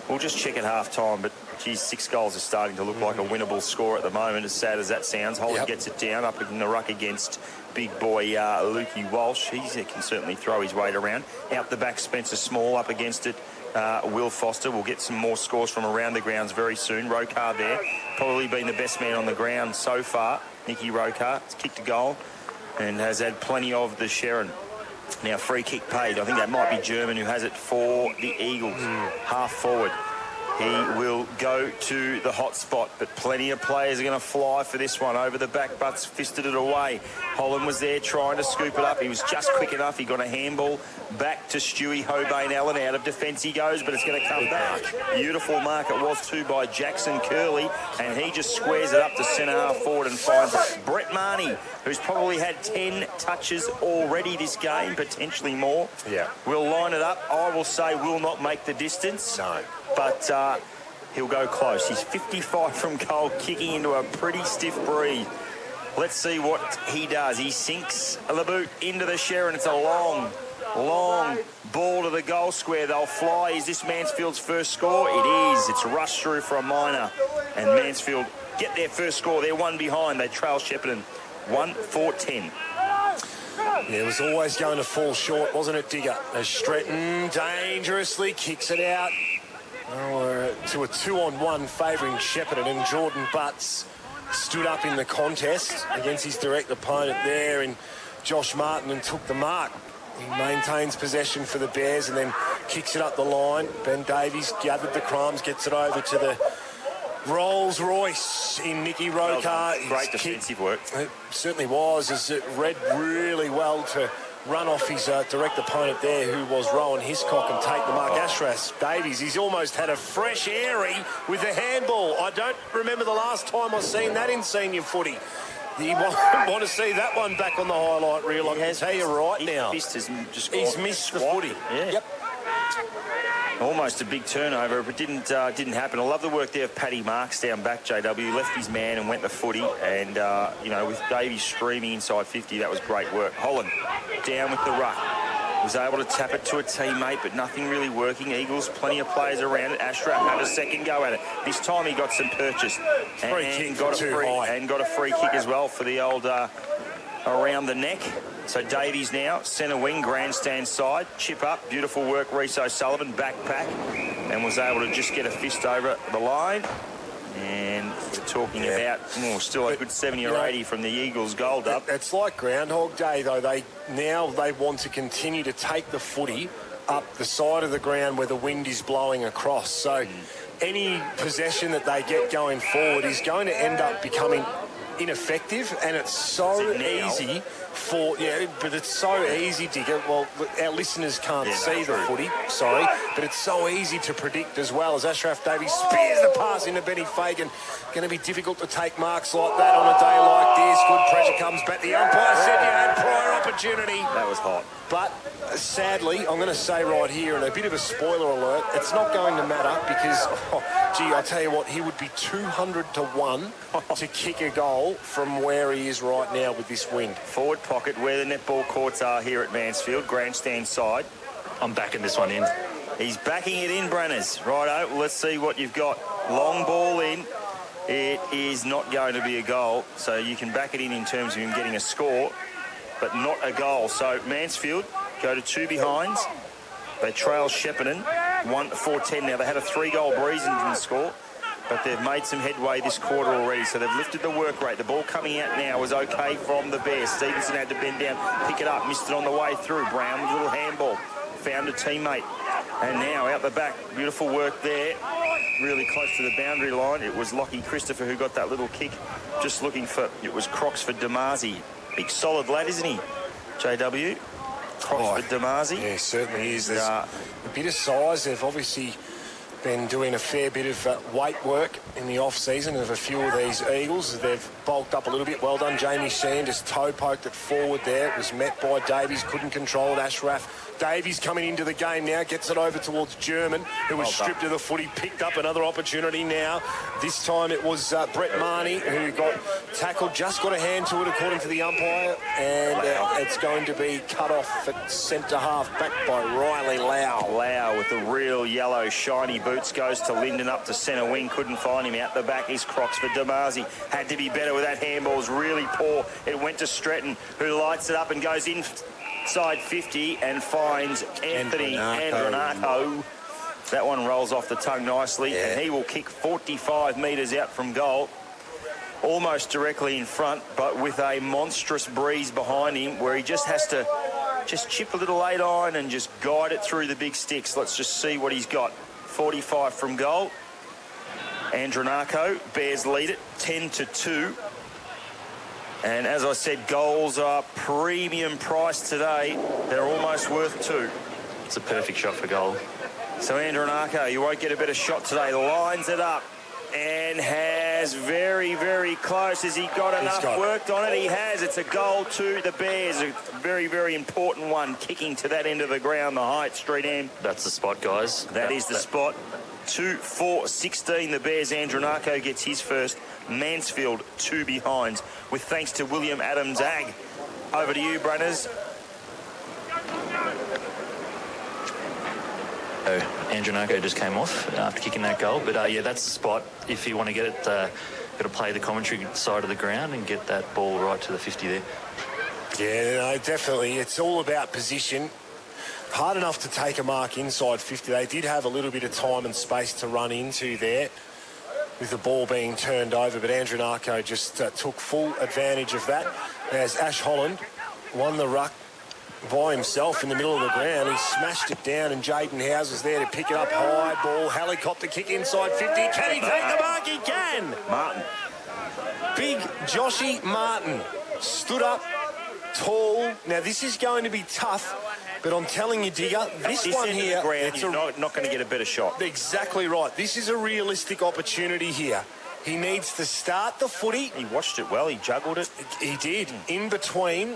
We'll just check at half-time, but, geez, 6 goals is starting to look like a winnable score at the moment, as sad as that sounds. Holland gets it down up in the ruck against big boy Lukey Walsh. He can certainly throw his weight around. Out the back, Spencer Small up against it. Will Foster will get some more scores from around the grounds very soon. Rokar there, probably been the best man on the ground so far. Nicky Rokar has kicked a goal and has had plenty of the Sharon. Now, free kick paid. I think that might be German who has it for the Eagles. Half forward. He will go to the hot spot, but plenty of players are going to fly for this one. Over the back, Butts fisted it away. Holland was there trying to scoop it up. He was just quick enough. He got a handball back to Stewie Hobain-Allen. Out of defence he goes, but it's going to come back. Beautiful mark it was too by Jackson Curley, and he just squares it up to centre half forward and finds Brett Marnie, who's probably had 10 touches already this game, potentially more. Yeah. Will line it up. I will say will not make the distance. No. But he'll go close. He's 55 from goal, kicking into a pretty stiff breeze. Let's see what he does. He sinks the boot into the share, and it's a long ball to the goal square. They'll fly. Is this Mansfield's first score? It is. It's rushed through for a minor. And Mansfield get their first score. They're one behind. They trail Shepparton 1-4-10. Yeah, it was always going to fall short, wasn't it, Digger? As Stretton dangerously kicks it out. To a 2-on-1 favouring Shepparton, and Jordan Butts stood up in the contest against his direct opponent there in Josh Martin and took the mark. He maintains possession for the Bears and then kicks it up the line. Ben Davies gathered the crumbs, gets it over to the Rolls Royce in Nicky Rokar. Great defensive work. It certainly was, as it read really well to run off his direct opponent there, who was Rowan Hiscock, and take the mark. Ashraf Davies, he's almost had a fresh airy with the handball. I don't remember the last time I've seen that in senior footy. You want to see that one back on the highlight reel, I can tell you right now. He's missed the footy. Yeah. Yep. Almost a big turnover, but didn't happen. I love the work there of Paddy Marks down back, JW. Left his man and went the footy. And, with Davies streaming inside 50, that was great work. Holland down with the ruck. Was able to tap it to a teammate, but nothing really working. Eagles, plenty of players around it. Ashraf had a second go at it. This time he got some purchase. And got a free kick as well for the old around the neck. So Davies now, centre wing, grandstand side, chip up, beautiful work, Reece O'Sullivan, backpack, and was able to just get a fist over the line. And we're talking about still a good 70 or 80 from the Eagles goal up. It's like Groundhog Day, though. They want to continue to take the footy up the side of the ground where the wind is blowing across. So any possession that they get going forward is going to end up becoming ineffective, and it's so easy but it's so easy, Digger. Well, our listeners can't see the footy, but it's so easy to predict as well, as Ashraf Davies spears the pass into Benny Fagan. Going to be difficult to take marks like that on a day like this. Good pressure comes back. The umpire said you had prior opportunity. That was hot. But sadly, I'm going to say right here, and a bit of a spoiler alert, it's not going to matter because, I'll tell you what, he would be 200 to 1 to kick a goal from where he is right now with this wind. Forward pocket where the netball courts are here at Mansfield, grandstand side. I'm backing this one in. He's backing it in, Branners. Righto, let's see what you've got. Long ball in. It is not going to be a goal, so you can back it in terms of him getting a score, but not a goal. So Mansfield go to 2 behinds. They trail Shepparton 1-4-10. Now, they had a 3-goal breeze and didn't score, but they've made some headway this quarter already, so they've lifted the work rate. The ball coming out now was okay from the Bears. Stevenson had to bend down, pick it up, missed it on the way through. Brown with a little handball, found a teammate, and now out the back. Beautiful work there, really close to the boundary line. It was Lockie Christopher who got that little kick, just looking for, it was Croxford Damasi. Big solid lad, isn't he, JW? Croxford Damasi. Yeah, certainly is. There's a bit of size. They've obviously been doing a fair bit of weight work in the off-season of a few of these Eagles. They've bulked up a little bit. Well done, Jamie Sanders. Toe poked it forward there. It was met by Davies. Couldn't control it. Ashraf Davies coming into the game now. Gets it over towards German, who was stripped of the footy. Picked up another opportunity now. This time it was Brett Marnie who got tackled. Just got a hand to it according to the umpire. And it's going to be cut off at centre-half back by Riley Lau. Lau with the real yellow shiny boots goes to Linden up to centre wing. Couldn't find him. Out the back is Croxford Damasi. Had to be better with that handball. Was really poor. It went to Stretton, who lights it up and goes inside 50 and finds Anthony Andronato. That one rolls off the tongue nicely, and he will kick 45 metres out from goal. Almost directly in front, but with a monstrous breeze behind him where he just has to Just chip a little 8 iron and just guide it through the big sticks. Let's just see what he's got. 45 from goal. Andronako, Bears lead it 10-2. And as I said, goals are premium price today. They're almost worth 2. It's a perfect shot for goal. So Andronako, you won't get a better shot today. Lines it up and has very, very close. Has he got enough worked on it? He has. It's a goal to the Bears. A very, very important one, kicking to that end of the ground, the Hyatt Street end. That's the spot, guys. That is the spot. 2-4-16. The Bears. Andronako gets his first. Mansfield 2 behinds, with thanks to William Adams Ag. Over to you, Brunners. Andronako just came off after kicking that goal. But, yeah, that's the spot. If you want to get it, got to play the commentary side of the ground and get that ball right to the 50 there. Yeah, no, definitely. It's all about position. Hard enough to take a mark inside 50. They did have a little bit of time and space to run into there with the ball being turned over, but Andronako just took full advantage of that as Ash Holland won the ruck by himself in the middle of the ground. He smashed it down, and Jaden Howes was there to pick it up high. Ball, helicopter kick inside 50. Can he take the mark? He can. Martin. Big Joshy Martin stood up tall. Now, this is going to be tough, but I'm telling you, Digger, this one here... It's not going to get a better shot. Exactly right. This is a realistic opportunity here. He needs to start the footy. He watched it well. He juggled it. He did. In between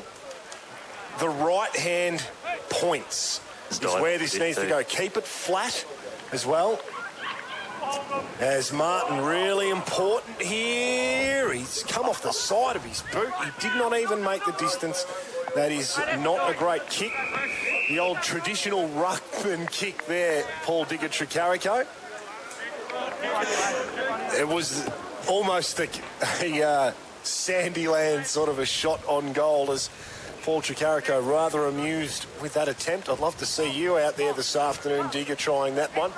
the right-hand points is where this needs to go. Keep it flat as well. As Martin, really important here. He's come off the side of his boot. He did not even make the distance. That is not a great kick. The old traditional ruckman kick there, Paul Digger Tricarico. It was almost a Sandyland sort of a shot on goal, as Paul Tricarico rather amused with that attempt. I'd love to see you out there this afternoon, Digger, trying that one.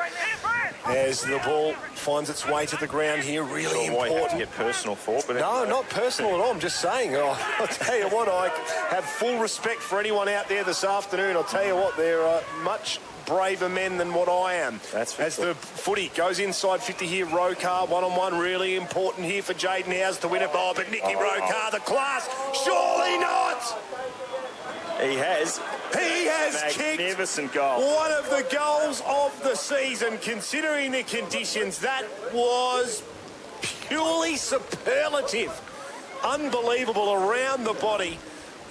As the ball finds its way to the ground here, really important. You have to get personal for, but no, not personal at all. I'm just saying. I'll tell you what, I have full respect for anyone out there this afternoon. I'll tell you what, they're much braver men than what I am. That's as the footy goes inside 50 here, Rokar one-on-one, really important here for Jaden Howes to win it. Oh, but Nicky Rokar, the class, surely not. He has kicked magnificent goal. One of the goals of the season, considering the conditions. That was purely superlative. Unbelievable around the body.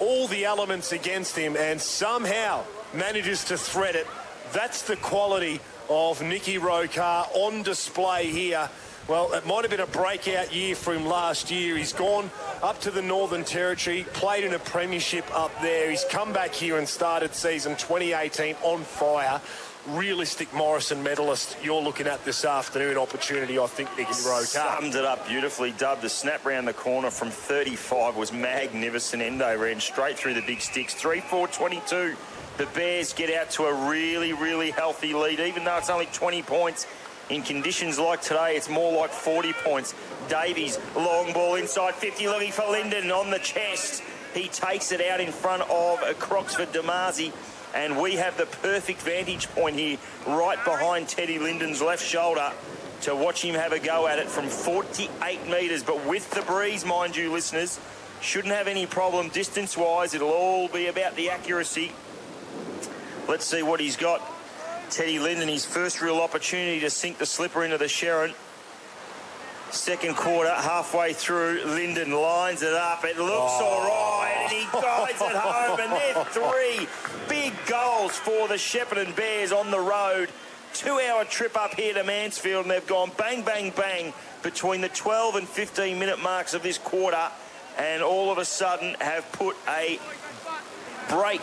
All the elements against him, and somehow manages to thread it. That's the quality of Nicky Rokar on display here. Well, it might have been a breakout year for him last year. He's gone up to the Northern Territory, played in a premiership up there. He's come back here and started season 2018 on fire. Realistic Morrison medalist you're looking at this afternoon. Opportunity, I think, Nicky Rokar. Summed it up beautifully, Dub. The snap round the corner from 35 was magnificent. Endo ran straight through the big sticks. 3-4-22. The Bears get out to a really, really healthy lead, even though it's only 20 points. In conditions like today, it's more like 40 points. Davies, long ball inside 50, looking for Linden on the chest. He takes it out in front of Croxford Damasi, and we have the perfect vantage point here, right behind Teddy Linden's left shoulder, to watch him have a go at it from 48 metres. But with the breeze, mind you, listeners, shouldn't have any problem distance-wise. It'll all be about the accuracy. Let's see what he's got. Teddy Linden, his first real opportunity to sink the slipper into the Sherrin. Second quarter, halfway through, Linden lines it up. It looks all right, and he guides it home. And they're 3 big goals for the Shepparton Bears on the road. 2-hour trip up here to Mansfield, and they've gone bang, bang, bang between the 12 and 15-minute marks of this quarter, and all of a sudden have put a break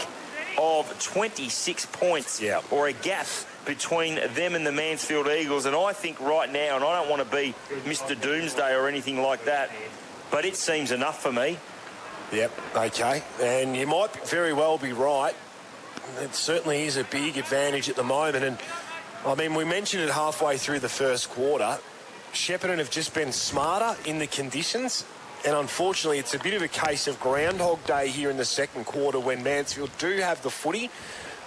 of 26 points, or a gap between them and the Mansfield Eagles. And I think right now, and I don't want to be Mr. Doomsday or anything like that, but it seems enough for me. Yep, okay. And you might very well be right. It certainly is a big advantage at the moment. And, I mean, we mentioned it halfway through the first quarter. Shepparton have just been smarter in the conditions. And unfortunately, it's a bit of a case of Groundhog Day here in the second quarter when Mansfield do have the footy.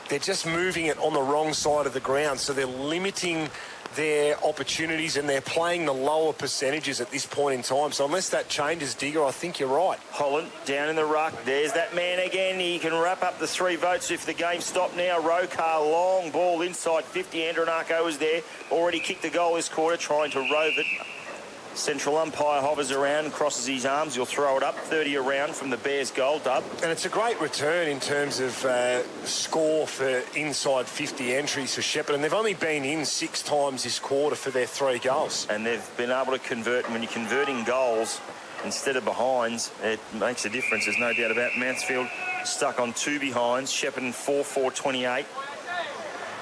They're just moving it on the wrong side of the ground, so they're limiting their opportunities and they're playing the lower percentages at this point in time. So unless that changes, Digger, I think you're right. Holland down in the ruck. There's that man again. He can wrap up the 3 votes if the game stopped now. Rokar, long ball inside 50. Andronako is there. Already kicked the goal this quarter, trying to rove it. Central umpire hovers around, crosses his arms. You'll throw it up 30 around from the Bears goal, Dub. And it's a great return in terms of score for inside 50 entries for Shepparton. They've only been in 6 times this quarter for their 3 goals. And they've been able to convert. And when you're converting goals instead of behinds, it makes a difference. There's no doubt about it. Mansfield stuck on 2 behinds. Shepparton 4-4-28.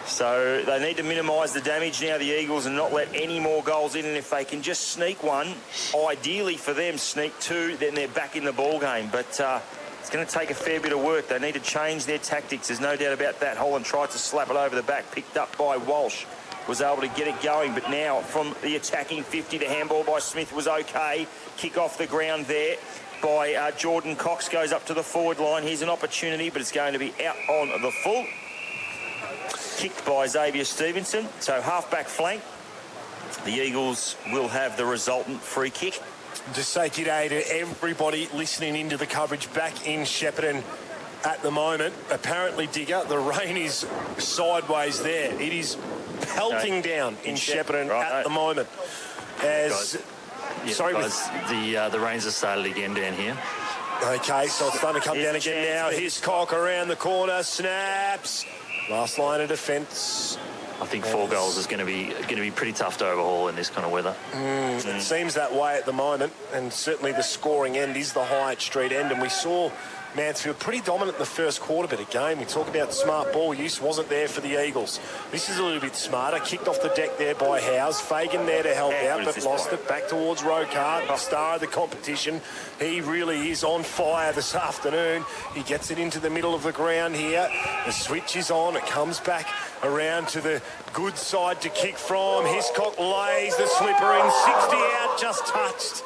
So they need to minimise the damage now, the Eagles, and not let any more goals in. And if they can just sneak one, ideally for them, sneak 2, then they're back in the ball game. But it's going to take a fair bit of work. They need to change their tactics. There's no doubt about that. Holland tried to slap it over the back, picked up by Walsh. Was able to get it going, but now from the attacking 50, the handball by Smith was okay. Kick off the ground there by Jordan Cox, goes up to the forward line. Here's an opportunity, but it's going to be out on the full. Kicked by Xavier Stevenson, so half-back flank. The Eagles will have the resultant free kick. Just say g'day to everybody listening into the coverage back in Shepparton at the moment. Apparently, Digger, the rain is sideways there. It is pelting down in Shepparton at the moment. As the rains have started again down here. Okay, so it's starting to come down again now. Here's Cock around the corner, snaps. Last line of defence. I think 4 goals is going to be pretty tough to overhaul in this kind of weather. It seems that way at the moment, and certainly the scoring end is the Hyatt Street end, and we saw Mansfield pretty dominant in the first quarter bit of game. We talk about smart ball use, wasn't there for the Eagles. This is a little bit smarter. Kicked off the deck there by Howes. Fagan there to help out, but lost it back towards Rokar, the star of the competition. He really is on fire this afternoon. He gets it into the middle of the ground here. The switch is on. It comes back around to the good side to kick from. Hiscock lays the slipper in. 60 out, just touched.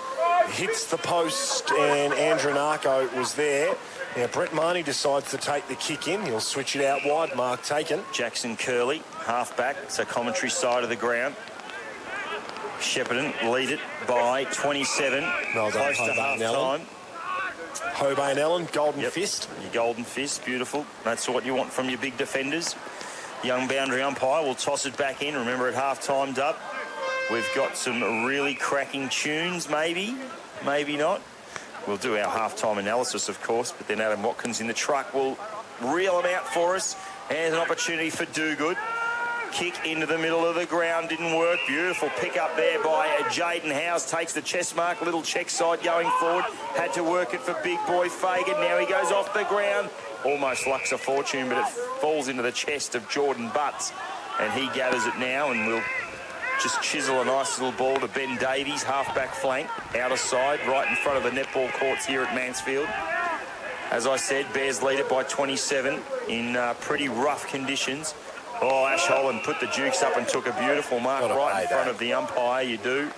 Hits the post, and Andronako was there. Now, Brett Marnie decides to take the kick in. He'll switch it out wide. Mark taken. Jackson Curley, half-back, so commentary side of the ground. Shepparton lead it by 27. Well done, close to half-time. Hobane Allen, golden fist. Your golden fist, beautiful. That's what you want from your big defenders. Young boundary umpire will toss it back in. Remember, at half-time, Dub, we've got some really cracking tunes, maybe not. We'll do our half-time analysis, of course, but then Adam Watkins in the truck will reel them out for us. And an opportunity for Do-Good. Kick into the middle of the ground, didn't work. Beautiful pick up there by Jaden Howes. Takes the chest mark, little check side going forward. Had to work it for big boy Fagan. Now he goes off the ground. Almost lucks a fortune, but it falls into the chest of Jordan Butts. And he gathers it now and will just chisel a nice little ball to Ben Davies, half-back flank, outer side, right in front of the netball courts here at Mansfield. As I said, Bears lead it by 27 in pretty rough conditions. Oh, Ash Holland put the Dukes up and took a beautiful mark right in front of the umpire, you do.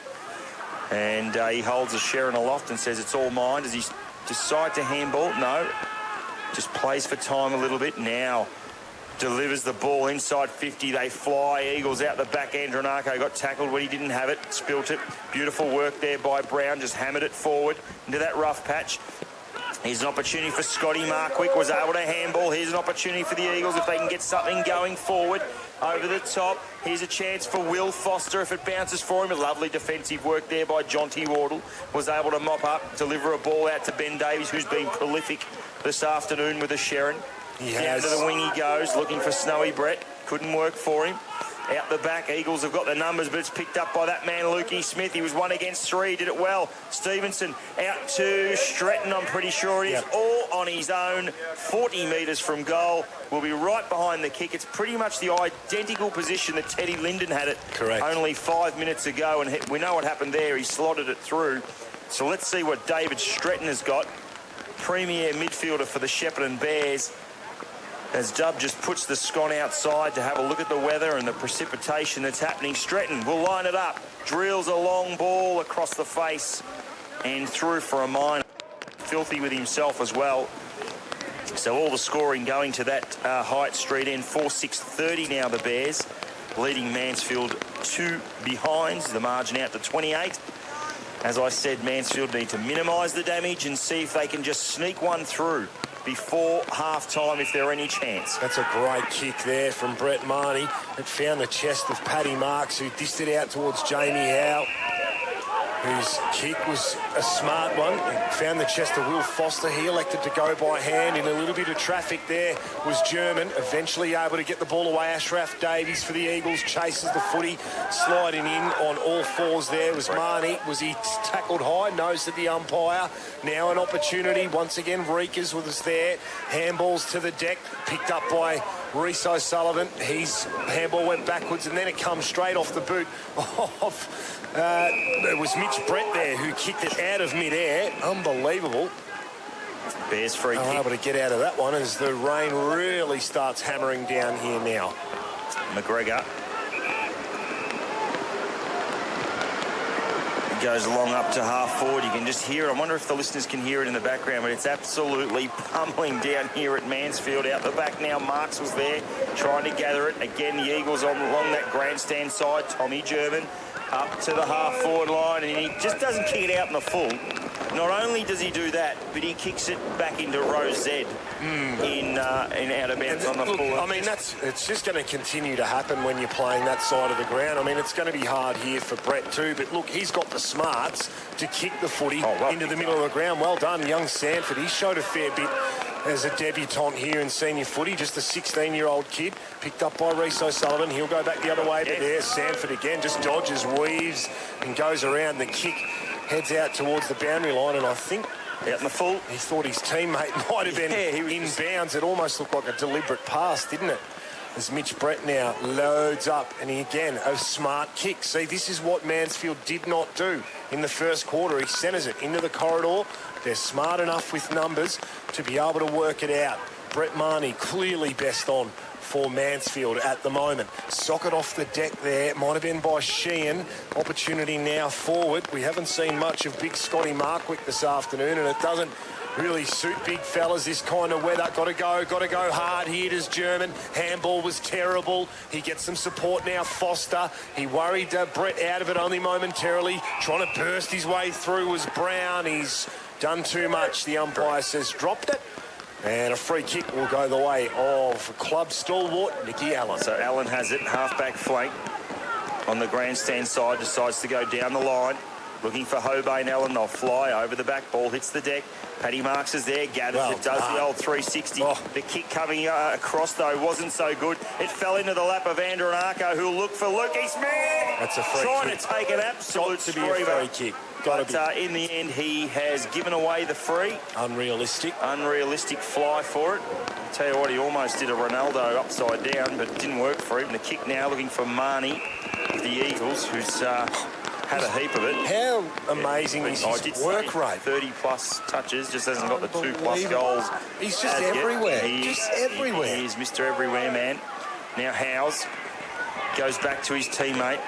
And he holds a Sharon aloft and says it's all mine. Does he decide to handball? No. Just plays for time a little bit. Now delivers the ball inside 50. They fly. Eagles out the back. Andronako got tackled when he didn't have it. Spilt it. Beautiful work there by Brown. Just hammered it forward into that rough patch. Here's an opportunity for Scotty. Markwick was able to handball. Here's an opportunity for the Eagles if they can get something going forward. Over the top. Here's a chance for Will Foster if it bounces for him. A lovely defensive work there by Jonty Wardle. Was able to mop up, deliver a ball out to Ben Davies, who's been prolific this afternoon with a Sharon. Down to the wing he goes, looking for Snowy Brett. Couldn't work for him. Out the back, Eagles have got the numbers, but it's picked up by that man, Lukey Smith. He was 1 against 3, did it well. Stevenson out to Stretton, I'm pretty sure it is. All on his own, 40 metres from goal. Will be right behind the kick. It's pretty much the identical position that Teddy Linden had it only 5 minutes ago, and we know what happened there. He slotted it through. So let's see what David Stretton has got. Premier midfielder for the Shepparton Bears. As Dub just puts the scone outside to have a look at the weather and the precipitation that's happening. Stretton will line it up. Drills a long ball across the face and through for a mine. Filthy with himself as well. So all the scoring going to that Hyatt Street end. 4-6-30 now the Bears, leading Mansfield 2 behinds, the margin out to 28. As I said, Mansfield need to minimise the damage and see if they can just sneak one through before half-time if there are any chance. That's a great kick there from Brett Marnie. It found the chest of Paddy Marks, who dished it out towards Jamie Howe, whose kick was a smart one. He found the chest of Will Foster. He elected to go by hand in a little bit of traffic there. Was German, eventually able to get the ball away. Ashraf Davies for the Eagles chases the footy, sliding in on all fours there was Marnie. Was he tackled high? Nose at the umpire. Now an opportunity. Once again, Reekers was there. Handballs to the deck, picked up by Reece O'Sullivan. His handball went backwards and then it comes straight off the boot of... it was Mitch Brett there who kicked it out of mid-air. Unbelievable. Bears free kick. Able to get out of that one as the rain really starts hammering down here now. McGregor goes along up to half forward. You can just hear it. I wonder if the listeners can hear it in the background, but it's absolutely pummeling down here at Mansfield. Out the back now, Marks was there trying to gather it. Again, the Eagles along that grandstand side. Tommy German up to the half-forward line, and he just doesn't kick it out in the full. Not only does he do that, but he kicks it back into row Z in out of bounds on the full. I mean, it's just going to continue to happen when you're playing that side of the ground. I mean, it's going to be hard here for Brett too, but look, he's got the smarts to kick the footy into the middle of the ground. Well done, young Sanford. He showed a fair bit as a debutant here in senior footy, just a 16-year-old kid, picked up by Reece O'Sullivan. He'll go back the other way, but there's Sanford again, just dodges, weaves, and goes around. The kick heads out towards the boundary line, and I think out in the full, he thought his teammate might have been in bounds. It almost looked like a deliberate pass, didn't it? As Mitch Brett now loads up, and he again, a smart kick. See, this is what Mansfield did not do in the first quarter. He centres it into the corridor. They're smart enough with numbers to be able to work it out. Brett Marnie clearly best on for Mansfield at the moment. Socket off the deck there. Might have been by Sheehan. Opportunity now forward. We haven't seen much of big Scotty Markwick this afternoon, and it doesn't really suit big fellas this kind of weather. Got to go hard here. Does German. Handball was terrible. He gets some support now. Foster. He worried Brett out of it only momentarily. Trying to burst his way through was Brown. He's done too much. The umpire says dropped it. And a free kick will go the way of club stalwart Nicky Allen. So Allen has it, half-back flank on the grandstand side, decides to go down the line, looking for Hobain Allen. They'll fly over the back, ball hits the deck. Paddy Marks is there, gathers it, does the old 360. The kick coming across, though, wasn't so good. It fell into the lap of Andrew Arco, who'll look for Lukey Smith. That's a free trying kick. To take an absolute screamer. A free kick. But in the end, he has given away the free. Unrealistic fly for it. I'll tell you what, he almost did a Ronaldo upside down, but it didn't work for him. The kick now looking for Marnie of the Eagles, who's had a heap of it. How amazing is his work rate? 30-plus touches, just hasn't got the 2+ goals. He's just everywhere. Everywhere. He is Mr. Everywhere man. Now Howes goes back to his teammate.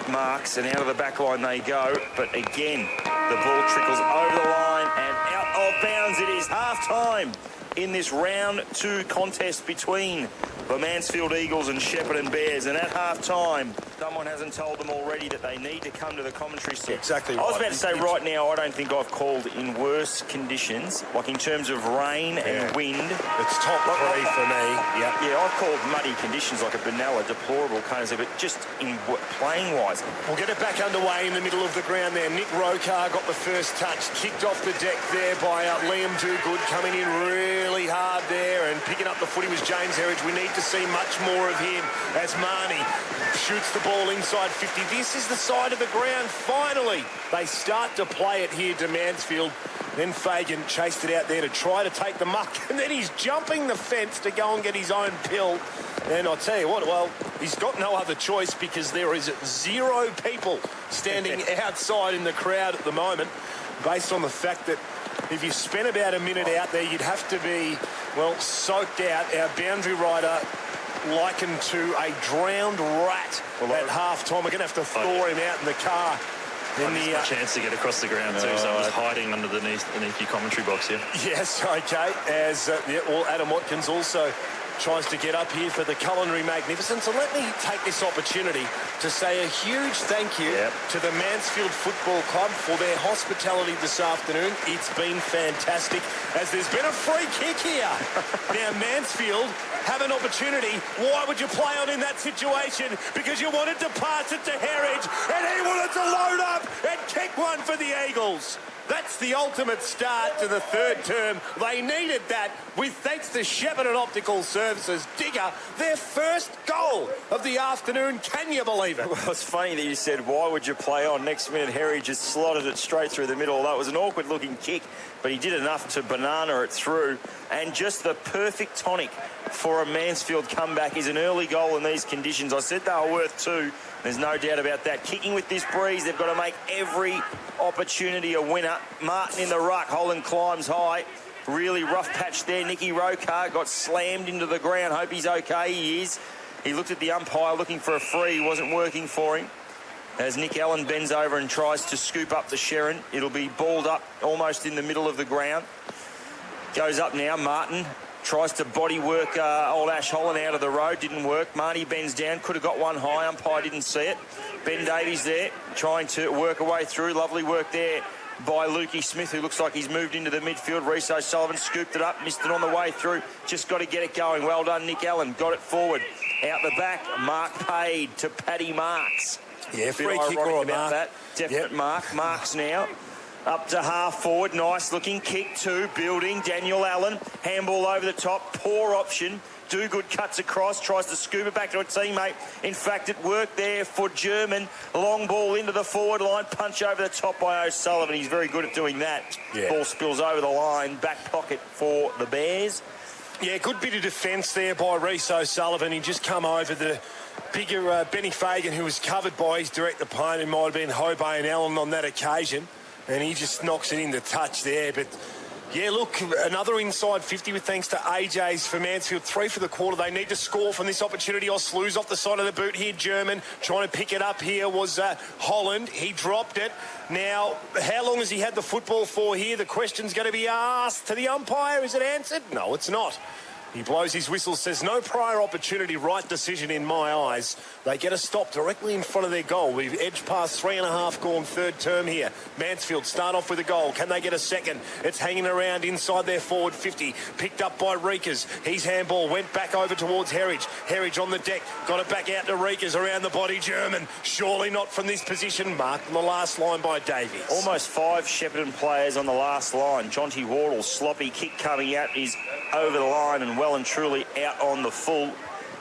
Marks, and out of the back line they go, but again the ball trickles over the line and out of bounds. It is half time in this round 2 contest between the Mansfield Eagles and Shepparton Bears, and at half time someone hasn't told them already that they need to come to the commentary set. Exactly right. I was about to say right now, I don't think I've called in worse conditions, like in terms of rain and wind. It's top 3 for me. Yeah, I've called muddy conditions like a Benalla deplorable kind of thing, but just in playing wise. We'll get it back underway in the middle of the ground there. Nick Rokar got the first touch, kicked off the deck there by Liam Dogood, coming in really hard there, and picking up the footy was James Herridge. We need to see much more of him as Marnie shoots the ball inside 50. This is the side of the ground. Finally, they start to play it here to Mansfield. Then Fagan chased it out there to try to take the muck, and then he's jumping the fence to go and get his own pill. And I'll tell you what, well, he's got no other choice because there is 0 people standing outside in the crowd at the moment, based on the fact that if you spent about a minute out there, you'd have to be, well, soaked out. Our boundary rider likened to a drowned rat at half-time. We're going to have to thaw him out in the car In the chance to get across the ground too, so I was hiding underneath your commentary box here. Yes, okay. As Adam Watkins also tries to get up here for the culinary magnificence. And let me take this opportunity to say a huge thank you to the Mansfield Football Club for their hospitality this afternoon. It's been fantastic, as there's been a free kick here. Now, Mansfield have an opportunity. Why would you play on in that situation? Because you wanted to pass it to Herridge, and he wanted to load up and kick one for the Eagles. That's the ultimate start to the third term. They needed that with thanks to Shepparton Optical Services. Digger, their first goal of the afternoon. Can you believe it? Well, it's funny that you said, why would you play on? Next minute, Harry just slotted it straight through the middle. That was an awkward-looking kick, but he did enough to banana it through. And just the perfect tonic for a Mansfield comeback is an early goal in these conditions. I said they were worth 2. There's no doubt about that. Kicking with this breeze, they've got to make every opportunity a winner. Martin in the ruck. Holland climbs high. Really rough patch there. Nicky Rokar got slammed into the ground. Hope he's okay. He is. He looked at the umpire looking for a free. Wasn't working for him. As Nick Allen bends over and tries to scoop up the Sherrin. It'll be balled up almost in the middle of the ground. Goes up now. Martin tries to body work old Ash Holland out of the road. Didn't work. Marty bends down. Could have got one high. Umpire didn't see it. Ben Davies there trying to work a way through. Lovely work there by Lukey Smith, who looks like he's moved into the midfield. Reece O'Sullivan scooped it up. Missed it on the way through. Just got to get it going. Well done, Nick Allen. Got it forward. Out the back. Mark Paid to Paddy Marks. Yeah, free kick or a mark. That. Definite mark. Marks now. Up to half forward, nice looking kick to building. Daniel Allen, handball over the top, poor option. Do Good cuts across, tries to scoop it back to a teammate. In fact, it worked there for German. Long ball into the forward line, punch over the top by O'Sullivan. He's very good at doing that. Yeah. Ball spills over the line, back pocket for the Bears. Yeah, good bit of defence there by Reece O'Sullivan. He just come over the bigger Benny Fagan, who was covered by his direct opponent. Might have been Hobay Allen on that occasion. And he just knocks it in the touch there. But, yeah, look, another inside 50 with thanks to AJ's for Mansfield. 3 for the quarter. They need to score from this opportunity. Oslu's off the side of the boot here. German trying to pick it up here was Holland. He dropped it. Now, how long has he had the football for here? The question's going to be asked to the umpire. Is it answered? No, it's not. He blows his whistle, says no prior opportunity, right decision in my eyes. They get a stop directly in front of their goal. We've edged past 3.5 gone third term here. Mansfield start off with a goal. Can they get a second? It's hanging around inside their forward 50. Picked up by Reekers. His handball went back over towards Herridge. Herridge on the deck. Got it back out to Reekers around the body. German. Surely not from this position. Marked on the last line by Davies. Almost 5 Shepparton players on the last line. Jonty Wardle, sloppy kick coming out, is over the line and well and truly out on the full.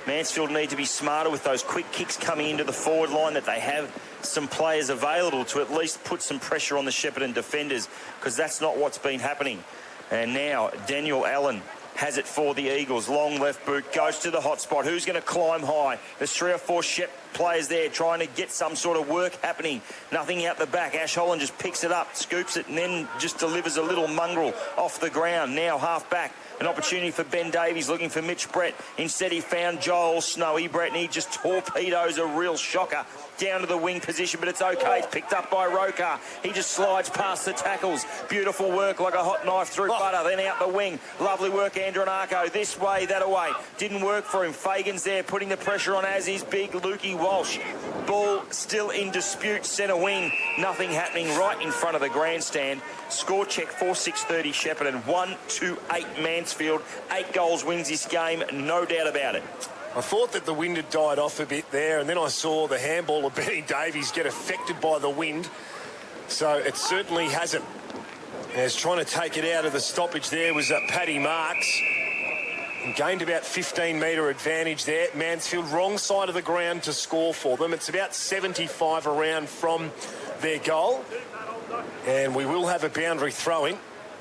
Mansfield need to be smarter with those quick kicks coming into the forward line, that they have some players available to at least put some pressure on the Shepparton defenders, because that's not what's been happening. And now Daniel Allen has it for the Eagles. Long left boot, goes to the hot spot. Who's going to climb high? There's 3 or 4 Shepp players there trying to get some sort of work happening. Nothing out the back. Ash Holland just picks it up, scoops it, and then just delivers a little mongrel off the ground. Now half back. An opportunity for Ben Davies looking for Mitch Brett. Instead, he found Joel Snowy Brett, and he just torpedoes a real shocker down to the wing position, but it's okay. It's picked up by Rokar. He just slides past the tackles. Beautiful work like a hot knife through butter. Then out the wing. Lovely work, Andrew Narco. This way, that away. Didn't work for him. Fagan's there putting the pressure on, as is big Lukey Walsh. Ball still in dispute, centre wing. Nothing happening right in front of the grandstand. Score check 4-6-30 Shepparton. 1-2-8 Mansfield. 8 goals wins this game, no doubt about it. I thought that the wind had died off a bit there, and then I saw the handball of Benny Davies get affected by the wind. So it certainly hasn't. As trying to take it out of the stoppage there was Paddy Marks. And gained about 15-metre advantage there. Mansfield, wrong side of the ground to score for them. It's about 75 around from their goal. And we will have a boundary throw-in.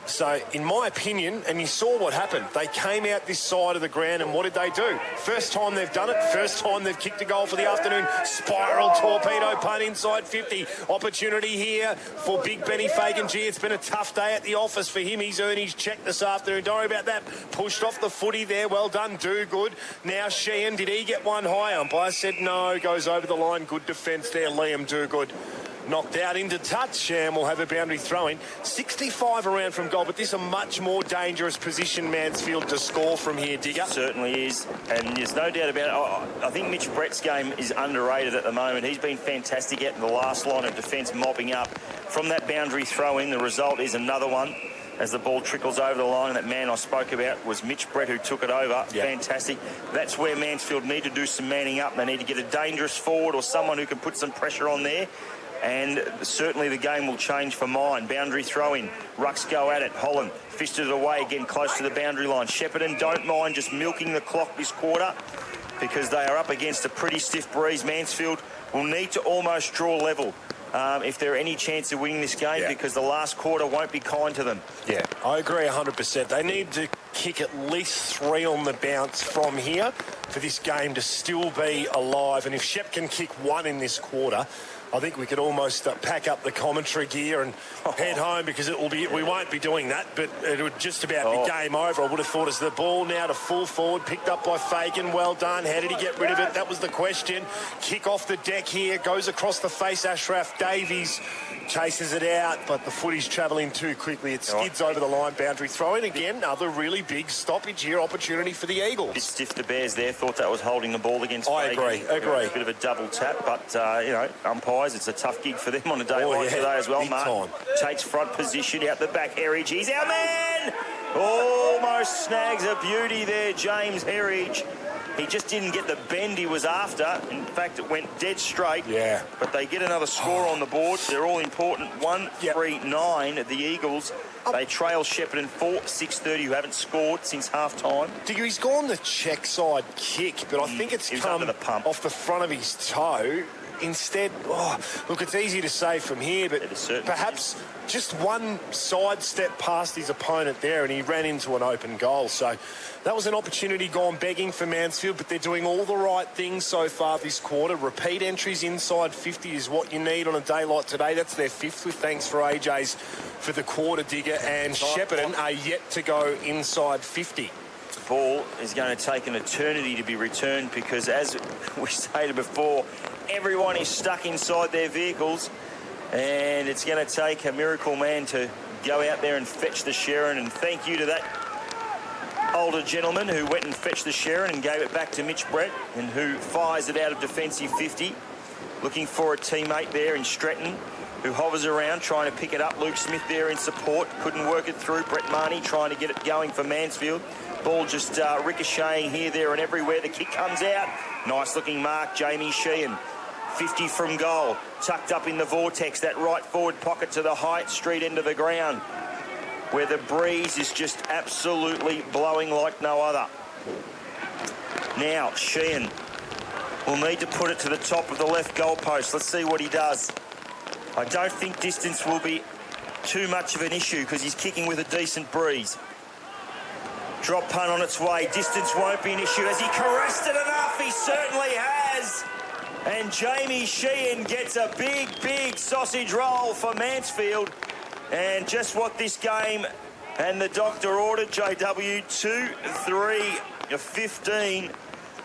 So, in my opinion, and you saw what happened, they came out this side of the ground, and what did they do? First time they've done it, first time they've kicked a goal for the afternoon. Spiral torpedo punt inside 50. Opportunity here for Big Benny Fagan. Gee, it's been a tough day at the office for him. He's earned his check this afternoon. Don't worry about that. Pushed off the footy there. Well done. Do good. Now Sheehan, did he get one high? Umpire said no. Goes over the line. Good defence there, Liam. Do good. knocked out into touch, and we'll have a boundary throw-in. 65 around from goal, but this is a much more dangerous position, Mansfield, to score from here, Digger. Certainly is, and there's no doubt about it. I think Mitch Brett's game is underrated at the moment. He's been fantastic at the last line of defence, mopping up. From that boundary throw-in, the result is another one. As the ball trickles over the line, that man I spoke about was Mitch Brett, who took it over. Yep. Fantastic. That's where Mansfield need to do some manning up. They need to get a dangerous forward or someone who can put some pressure on there. And certainly the game will change for mine. Boundary throw-in. Rucks go at it. Holland fisted it away again close to the boundary line. Shepparton don't mind just milking the clock this quarter because they are up against a pretty stiff breeze. Mansfield will need to almost draw level. If there are any chance of winning this game, because the last quarter won't be kind to them. Yeah, I agree 100%. They need to kick at least 3 on the bounce from here for this game to still be alive. And if Shepp can kick 1 in this quarter, I think we could almost pack up the commentary gear and head home, because we won't be doing that, but it would just about be game over. I would have thought. As the ball now to full forward, picked up by Fagan. Well done. How did he get rid of it? That was the question. Kick off the deck here, goes across the face. Ashraf Davies chases it out, but the footy's travelling too quickly. It skids over the line. Boundary throw-in again. Another really big stoppage here. Opportunity for the Eagles. Bit stiff the Bears there. Thought that was holding the ball against Fagan. I agree. A bit of a double tap, but, umpires, it's a tough gig for them on a day like today as well. Martin takes front position out the back. Herridge, he's our man! Almost snags a beauty there, James Herridge. He just didn't get the bend he was after. In fact, it went dead straight. Yeah. But they get another score on the board. They're all important. 1-3-9, the Eagles. They trail Shepparton 4-6-30, who haven't scored since half-time. He's gone the check side kick, but I think it's come under the pump. Off the front of his toe. Instead, look, it's easy to say from here, but perhaps just one sidestep past his opponent there and he ran into an open goal. So that was an opportunity gone begging for Mansfield, but they're doing all the right things so far this quarter. Repeat entries inside 50 is what you need on a day like today. That's their 5th, with thanks for AJ's for the quarter, Digger, and Shepparton are yet to go inside 50. The ball is going to take an eternity to be returned because, as we stated before, everyone is stuck inside their vehicles, and it's going to take a miracle man to go out there and fetch the Sharon. And thank you to that older gentleman who went and fetched the Sharon and gave it back to Mitch Brett, and who fires it out of defensive 50. Looking for a teammate there in Stratton, who hovers around trying to pick it up. Luke Smith there in support. Couldn't work it through. Brett Marnie trying to get it going for Mansfield. Ball just ricocheting here, there and everywhere. The kick comes out. Nice looking mark, Jamie Sheehan. 50 from goal. Tucked up in the vortex, that right forward pocket to the Hyatt Street end of the ground, where the breeze is just absolutely blowing like no other. Now, Sheehan will need to put it to the top of the left goalpost. Let's see what he does. I don't think distance will be too much of an issue because he's kicking with a decent breeze. Drop punt on its way. Distance won't be an issue. Has he caressed it enough? He certainly has. And Jamie Sheehan gets a big, big sausage roll for Mansfield. And just what this game and the doctor ordered, JW, 2-3-15.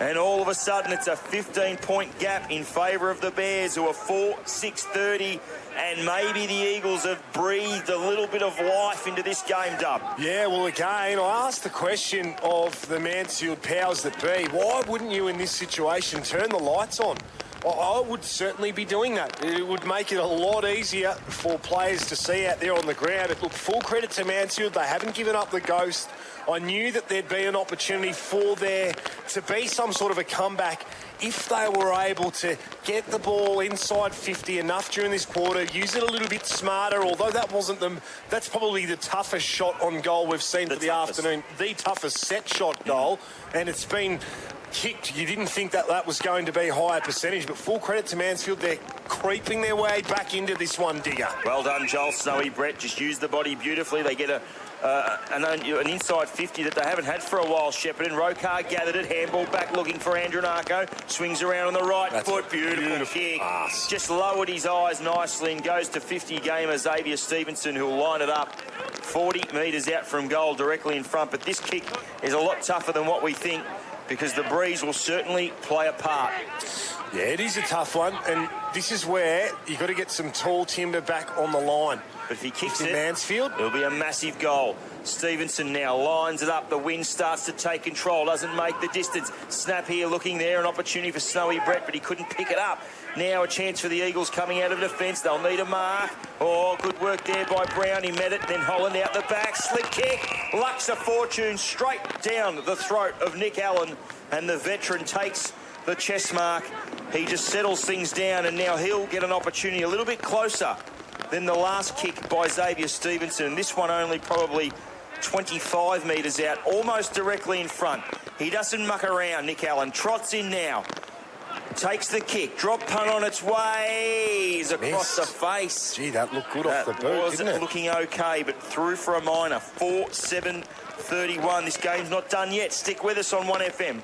And all of a sudden, it's a 15-point gap in favour of the Bears, who are 4-6-30. And maybe the Eagles have breathed a little bit of life into this game, Dub. Yeah, well, again, I asked the question of the Mansfield powers that be. Why wouldn't you, in this situation, turn the lights on? I would certainly be doing that. It would make it a lot easier for players to see out there on the ground. Look, full credit to Mansfield. They haven't given up the ghost. I knew that there'd be an opportunity for there to be some sort of a comeback if they were able to get the ball inside 50 enough during this quarter, use it a little bit smarter, although that's probably the toughest shot on goal we've seen for the afternoon, the toughest set shot goal, and it's been kicked. You didn't think that was going to be higher percentage, but full credit to Mansfield. They're creeping their way back into this one, Digger. Well done, Joel Snowy. Brett just used the body beautifully. They get an inside 50 that they haven't had for a while. Shepparton. Rokar gathered it, handball back looking for Andronako. Swings around on the right foot. Beautiful kick. Pass. Just lowered his eyes nicely and goes to 50 gamer Xavier Stevenson, who will line it up 40 metres out from goal directly in front. But this kick is a lot tougher than what we think, because the breeze will certainly play a part. Yeah, it is a tough one, and this is where you got to get some tall timber back on the line. But if he kicks it, Mansfield, it'll be a massive goal. Stevenson now lines it up. The wind starts to take control. Doesn't make the distance. Snap here looking there. An opportunity for Snowy Brett, but he couldn't pick it up. Now a chance for the Eagles coming out of defence. They'll need a mark. Oh, good work there by Brown. He met it. Then Holland out the back. Slip kick. Lucks a fortune straight down the throat of Nick Allen. And the veteran takes the chest mark. He just settles things down, and now he'll get an opportunity a little bit closer than the last kick by Xavier Stevenson. This one only probably 25 metres out, almost directly in front. He doesn't muck around, Nick Allen. Trots in now. Takes the kick. Drop punt on its way. Is across the face. Gee, that looked good off the boot, didn't it? Looking okay, but through for a minor. 4-7-31. This game's not done yet. Stick with us on 1FM.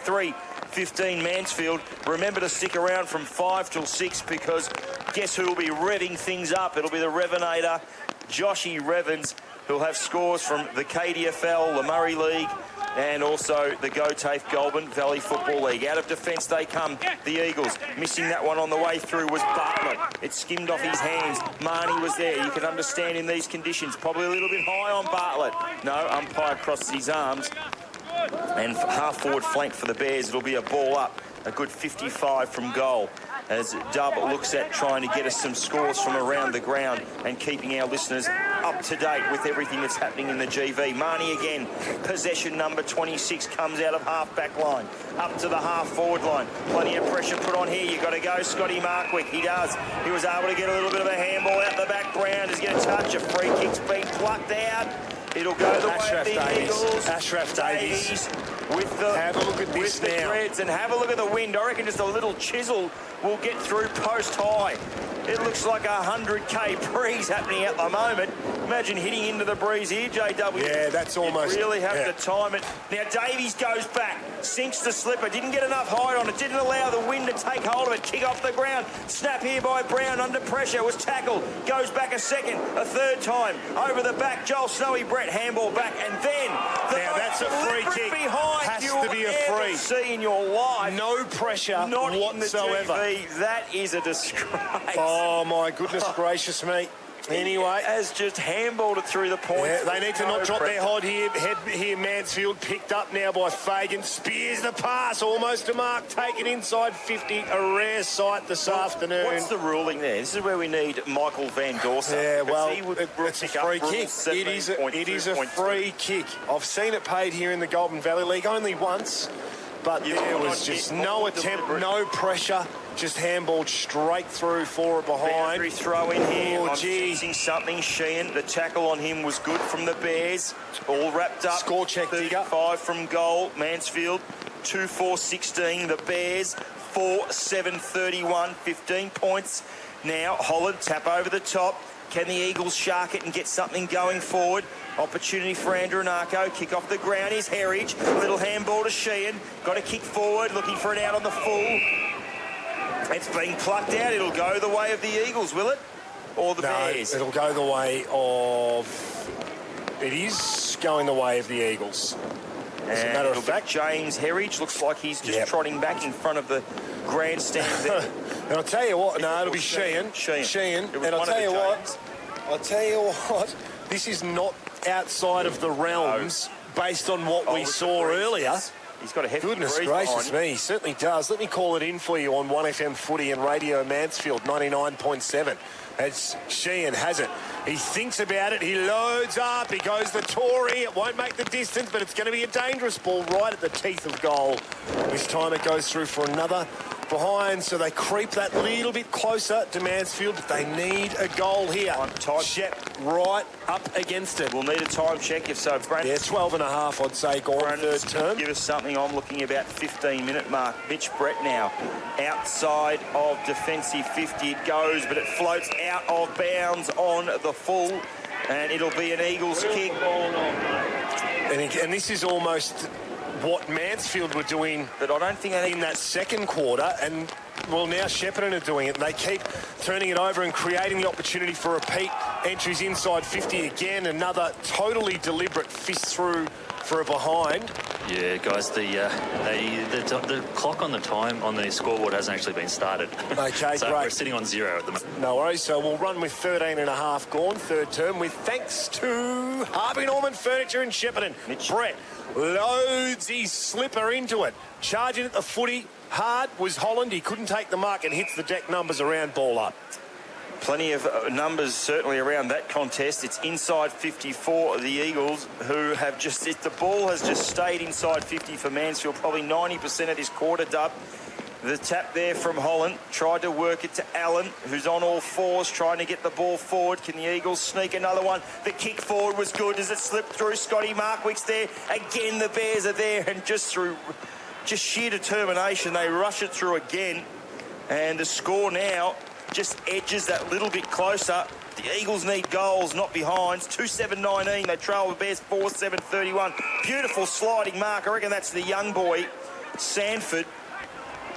2-3-15 Mansfield. Remember to stick around from 5 till 6, because guess who will be revving things up? It'll be the Revinator, Joshy Revens, who'll have scores from the KDFL, the Murray League, and also the Go-Tafe Goulburn Valley Football League. Out of defence they come, the Eagles. Missing that one on the way through was Bartlett. It skimmed off his hands. Marnie was there. You can understand in these conditions, probably a little bit high on Bartlett. No, umpire crosses his arms. And half-forward flank for the Bears. It'll be a ball up. A good 55 from goal, as Dub looks at trying to get us some scores from around the ground and keeping our listeners up to date with everything that's happening in the GV. Marnie again, possession number 26, comes out of half-back line, up to the half-forward line. Plenty of pressure put on here. You've got to go Scotty Markwick. He does. He was able to get a little bit of a handball out the back. Brown is going to touch. A free kick's been plucked out. It'll go the way of the Eagles. Ashraf Davies with the, have a look at this with the now. dreads, and have a look at the wind. I reckon just a little chisel will get through post high. It looks like a 100k breeze happening at the moment. Imagine hitting into the breeze here, JW. Yeah, that's almost... You really have to time it. Now Davies goes back, sinks the slipper, didn't get enough height on it, didn't allow the wind to take hold of it, kick off the ground. Snap here by Brown, under pressure, was tackled, goes back a second, a third time, over the back, Joel Snowy Brett, handball back, and then... Now that's a free kick. Has to be a free. See in your life. No pressure whatsoever. That is a disgrace. Oh, my goodness gracious me. Anyway, has just handballed it through the points. Yeah, they need to not drop their head here. Mansfield picked up now by Fagan. Spears the pass, almost a mark. Taken inside 50. A rare sight this afternoon. What's the ruling there? This is where we need Michael Van Dorsen. Yeah, well, it's a free kick. It is a free kick. I've seen it paid here in the Goulburn Valley League only once, but there was just no attempt, no pressure. Just handballed straight through for or behind. Boundary throw in here. Oh, I'm gee. sensing something. Sheehan, the tackle on him was good from the Bears. All wrapped up. Score check, Digger. 5 from goal. Mansfield, 2-4-16. The Bears, 4-7-31. 15 points. Now, Holland, tap over the top. Can the Eagles shark it and get something going forward? Opportunity for Andrew Narco. Kick off the ground is Heritage. Little handball to Sheehan. Got to kick forward, looking for it out on the full. It's being plucked out. It'll go the way of the Eagles, will it? Or the Bears? It'll go the way of... It is going the way of the Eagles. As a matter of fact, James Heritage looks like he's just trotting back in front of the grandstand there. And I'll tell you what, no, it'll be Sheehan. And I'll tell you what, this is not outside of the realms based on what we saw earlier. He's got a hefty Goodness gracious me, he certainly does. Let me call it in for you on 1FM Footy and Radio Mansfield 99.7. As Sheehan has it. He thinks about it. He loads up. He goes the Tory. It won't make the distance, but it's going to be a dangerous ball right at the teeth of goal. This time it goes through for another behind, so they creep that little bit closer to Mansfield, but they need a goal here. Shepp right up against it. We'll need a time check if so. Brandon, 12 and a half, I'd say, gone third term. Give us something. I'm looking about 15-minute mark. Mitch Brett now outside of defensive 50. It goes, but it floats out of bounds on the full, and it'll be an Eagles kick. And this is almost what Mansfield were doing, but I don't think in that second quarter, and well, now Shepparton are doing it. They keep turning it over and creating the opportunity for repeat entries inside 50 again. Another totally deliberate fist through for a behind. Yeah, guys, the clock on the time on the scoreboard hasn't actually been started. Okay, so great. We're sitting on 0 at the moment. No worries. So we'll run with 13 and a half gone, third term, with thanks to Harvey Norman Furniture in Shepparton. Brett loads his slipper into it. Charging at the footy hard was Holland. He couldn't take the mark and hits the deck numbers around ball up. Plenty of numbers certainly around that contest. It's inside 50 for the Eagles, who have the ball has just stayed inside 50 for Mansfield, probably 90% of this quarter, Dub. The tap there from Holland, tried to work it to Allen, who's on all fours, trying to get the ball forward. Can the Eagles sneak another one? The kick forward was good as it slipped through. Scotty Markwick's there. Again, the Bears are there, and just sheer determination, they rush it through again. And the score now just edges that little bit closer. The Eagles need goals, not behinds. 2-7-19. They trail the Bears 4-7-31. Beautiful sliding mark. I reckon that's the young boy, Sanford.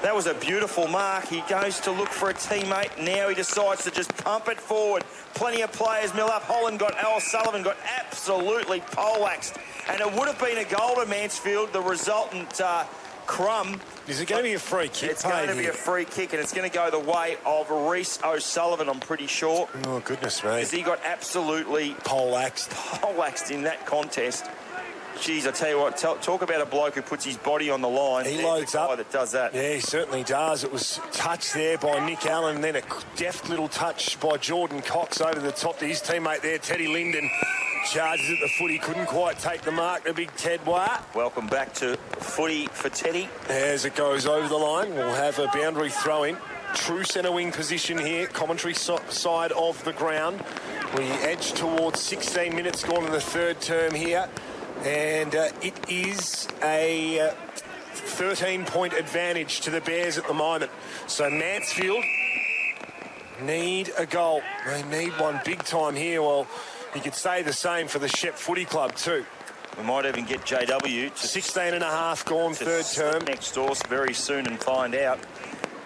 That was a beautiful mark. He goes to look for a teammate. Now he decides to just pump it forward. Plenty of players mill up. Sullivan got absolutely poleaxed. And it would have been a goal to Mansfield. The resultant crumb. Is it going to be a free kick? It's going to be a free kick, and it's going to go the way of Reece O'Sullivan, I'm pretty sure. Oh, goodness me. Because he got absolutely poleaxed in that contest. Jeez, I tell you what, talk about a bloke who puts his body on the line. He loads up. That does that. Yeah, he certainly does. It was touched there by Nick Allen, and then a deft little touch by Jordan Cox over the top to his teammate there, Teddy Linden. Charges at the footy, couldn't quite take the mark, the big Ted Wah. Welcome back to footy for Teddy. As it goes over the line, we'll have a boundary throw-in. True centre wing position here, commentary side of the ground. We edge towards 16 minutes gone in the third term here. And it is a 13-point advantage to the Bears at the moment. So Mansfield need a goal. They need one big time here. Well, you could say the same for the Shepp Footy Club too. We might even get JW to 16 and a half gone third term. Next door very soon and find out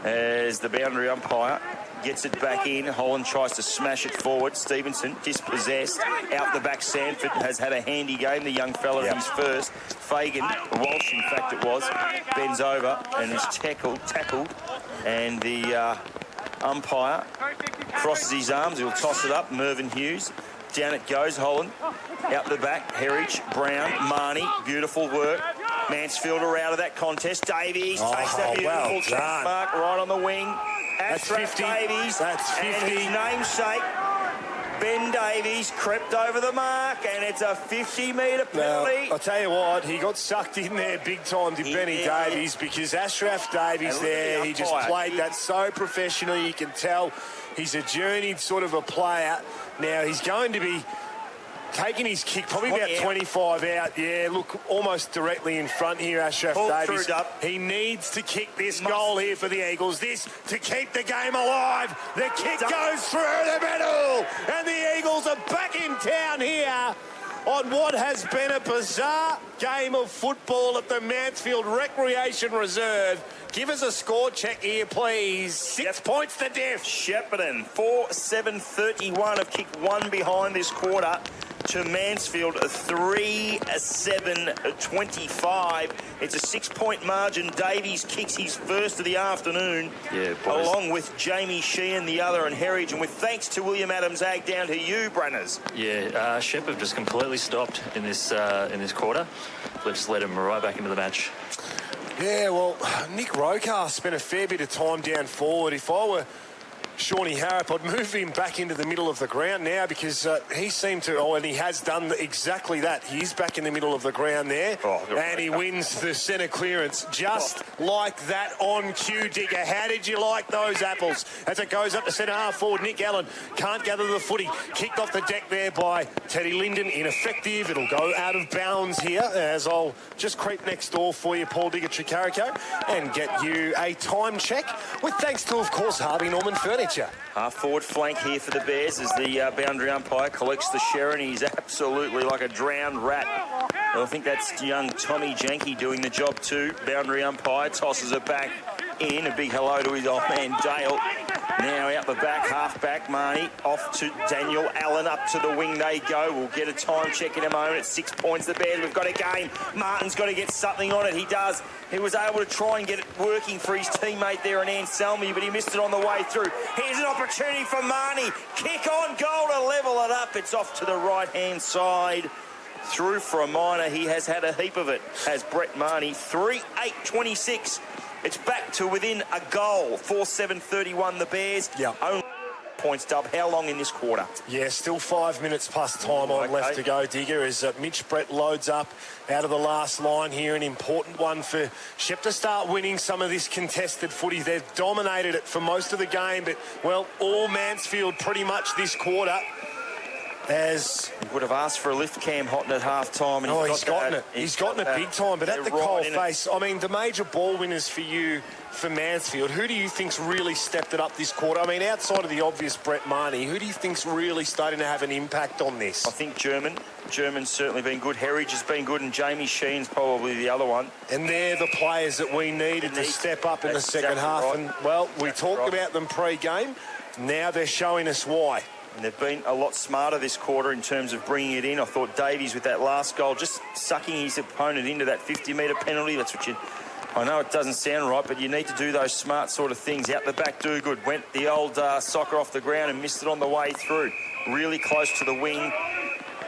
as the boundary umpire gets it back in. Holland tries to smash it forward. Stevenson dispossessed. Out the back, Sanford has had a handy game. The young fella he's first. Fagan, Walsh in fact it was, bends over and is tackled. And the umpire crosses his arms. He'll toss it up. Mervyn Hughes. Down it goes, Holland. Out the back, Herridge, Brown, Marnie. Beautiful work. Mansfield are out of that contest. Davies takes that beautiful track mark right on the wing. That's 50. Davies. That's 50. And his namesake, Ben Davies, crept over the mark, and it's a 50-metre penalty. I'll tell you what, he got sucked in there big time to Benny Davies, because Ashraf Davies there, he just played that so professionally. You can tell he's a journeyed sort of a player. Now, he's going to be taking his kick probably about 25 out. Yeah, look, almost directly in front here, Ashraf Davies. He needs to kick this goal here for the Eagles. This to keep the game alive. The kick goes through the middle. And the Eagles are back in town here on what has been a bizarre game of football at the Mansfield Recreation Reserve. Give us a score check here, please. 6 points to diff. Shepparton, 4-7-31 have kicked one behind this quarter to Mansfield, 3-7-25. It's a 6-point margin. Davies kicks his first of the afternoon, along with Jamie Sheehan, the other, and Herridge. And with thanks to William Adams Ag, down to you, Branners. Yeah, Shepp have just completely stopped in this quarter. They've just let him right back into the match. Yeah, well, Nick Rokar spent a fair bit of time down forward. If I were Shawnee Harrop, I'd move him back into the middle of the ground now, because he seemed to, and he has done exactly that. He's back in the middle of the ground there, and he wins the centre clearance just like that on cue, Digger. How did you like those apples? As it goes up to centre half forward, Nick Allen can't gather the footy. Kicked off the deck there by Teddy Linden. Ineffective. It'll go out of bounds here, as I'll just creep next door for you, Paul Digger Tricarico, and get you a time check with thanks to, of course, Harvey Norman Furniture. Half forward flank here for the Bears as the boundary umpire collects the Sharon. He's absolutely like a drowned rat. Well, I think that's young Tommy Janke doing the job too. Boundary umpire tosses it back in. A big hello to his old man Dale. Now out the back, half-back, Marnie, off to Daniel Allen, up to the wing they go. We'll get a time check in a moment at 6 points. The Bears, we've got a game. Martin's got to get something on it. He does. He was able to try and get it working for his teammate there in Anselmi, but he missed it on the way through. Here's an opportunity for Marnie. Kick on goal to level it up. It's off to the right-hand side. Through for a minor. He has had a heap of it, has Brett Marnie. 3-8-26. It's back to within a goal. 4-7-31 the Bears. Yeah. Only points, Dub. How long in this quarter? Yeah, still 5 minutes plus time on left to go, Digger, as Mitch Brett loads up out of the last line here. An important one for Shepp to start winning some of this contested footy. They've dominated it for most of the game, but, well, all Mansfield pretty much this quarter. As he would have asked for a lift, Cam Houghton, at half-time. And he's gotten it. He's gotten it big time, but at the coal face, I mean, the major ball winners for you, for Mansfield, who do you think's really stepped it up this quarter? I mean, outside of the obvious Brett Marnie, who do you think's really starting to have an impact on this? I think German's certainly been good. Heritage has been good, and Jamie Sheen's probably the other one. And they're the players that we needed to step up in the second half. Right. And, well, we talked about them pre-game. Now they're showing us why. And they've been a lot smarter this quarter in terms of bringing it in. I thought Davies with that last goal, just sucking his opponent into that 50-metre penalty. That's what you... I know it doesn't sound right, but you need to do those smart sort of things. Out the back, do good. Went the old soccer off the ground and missed it on the way through. Really close to the wing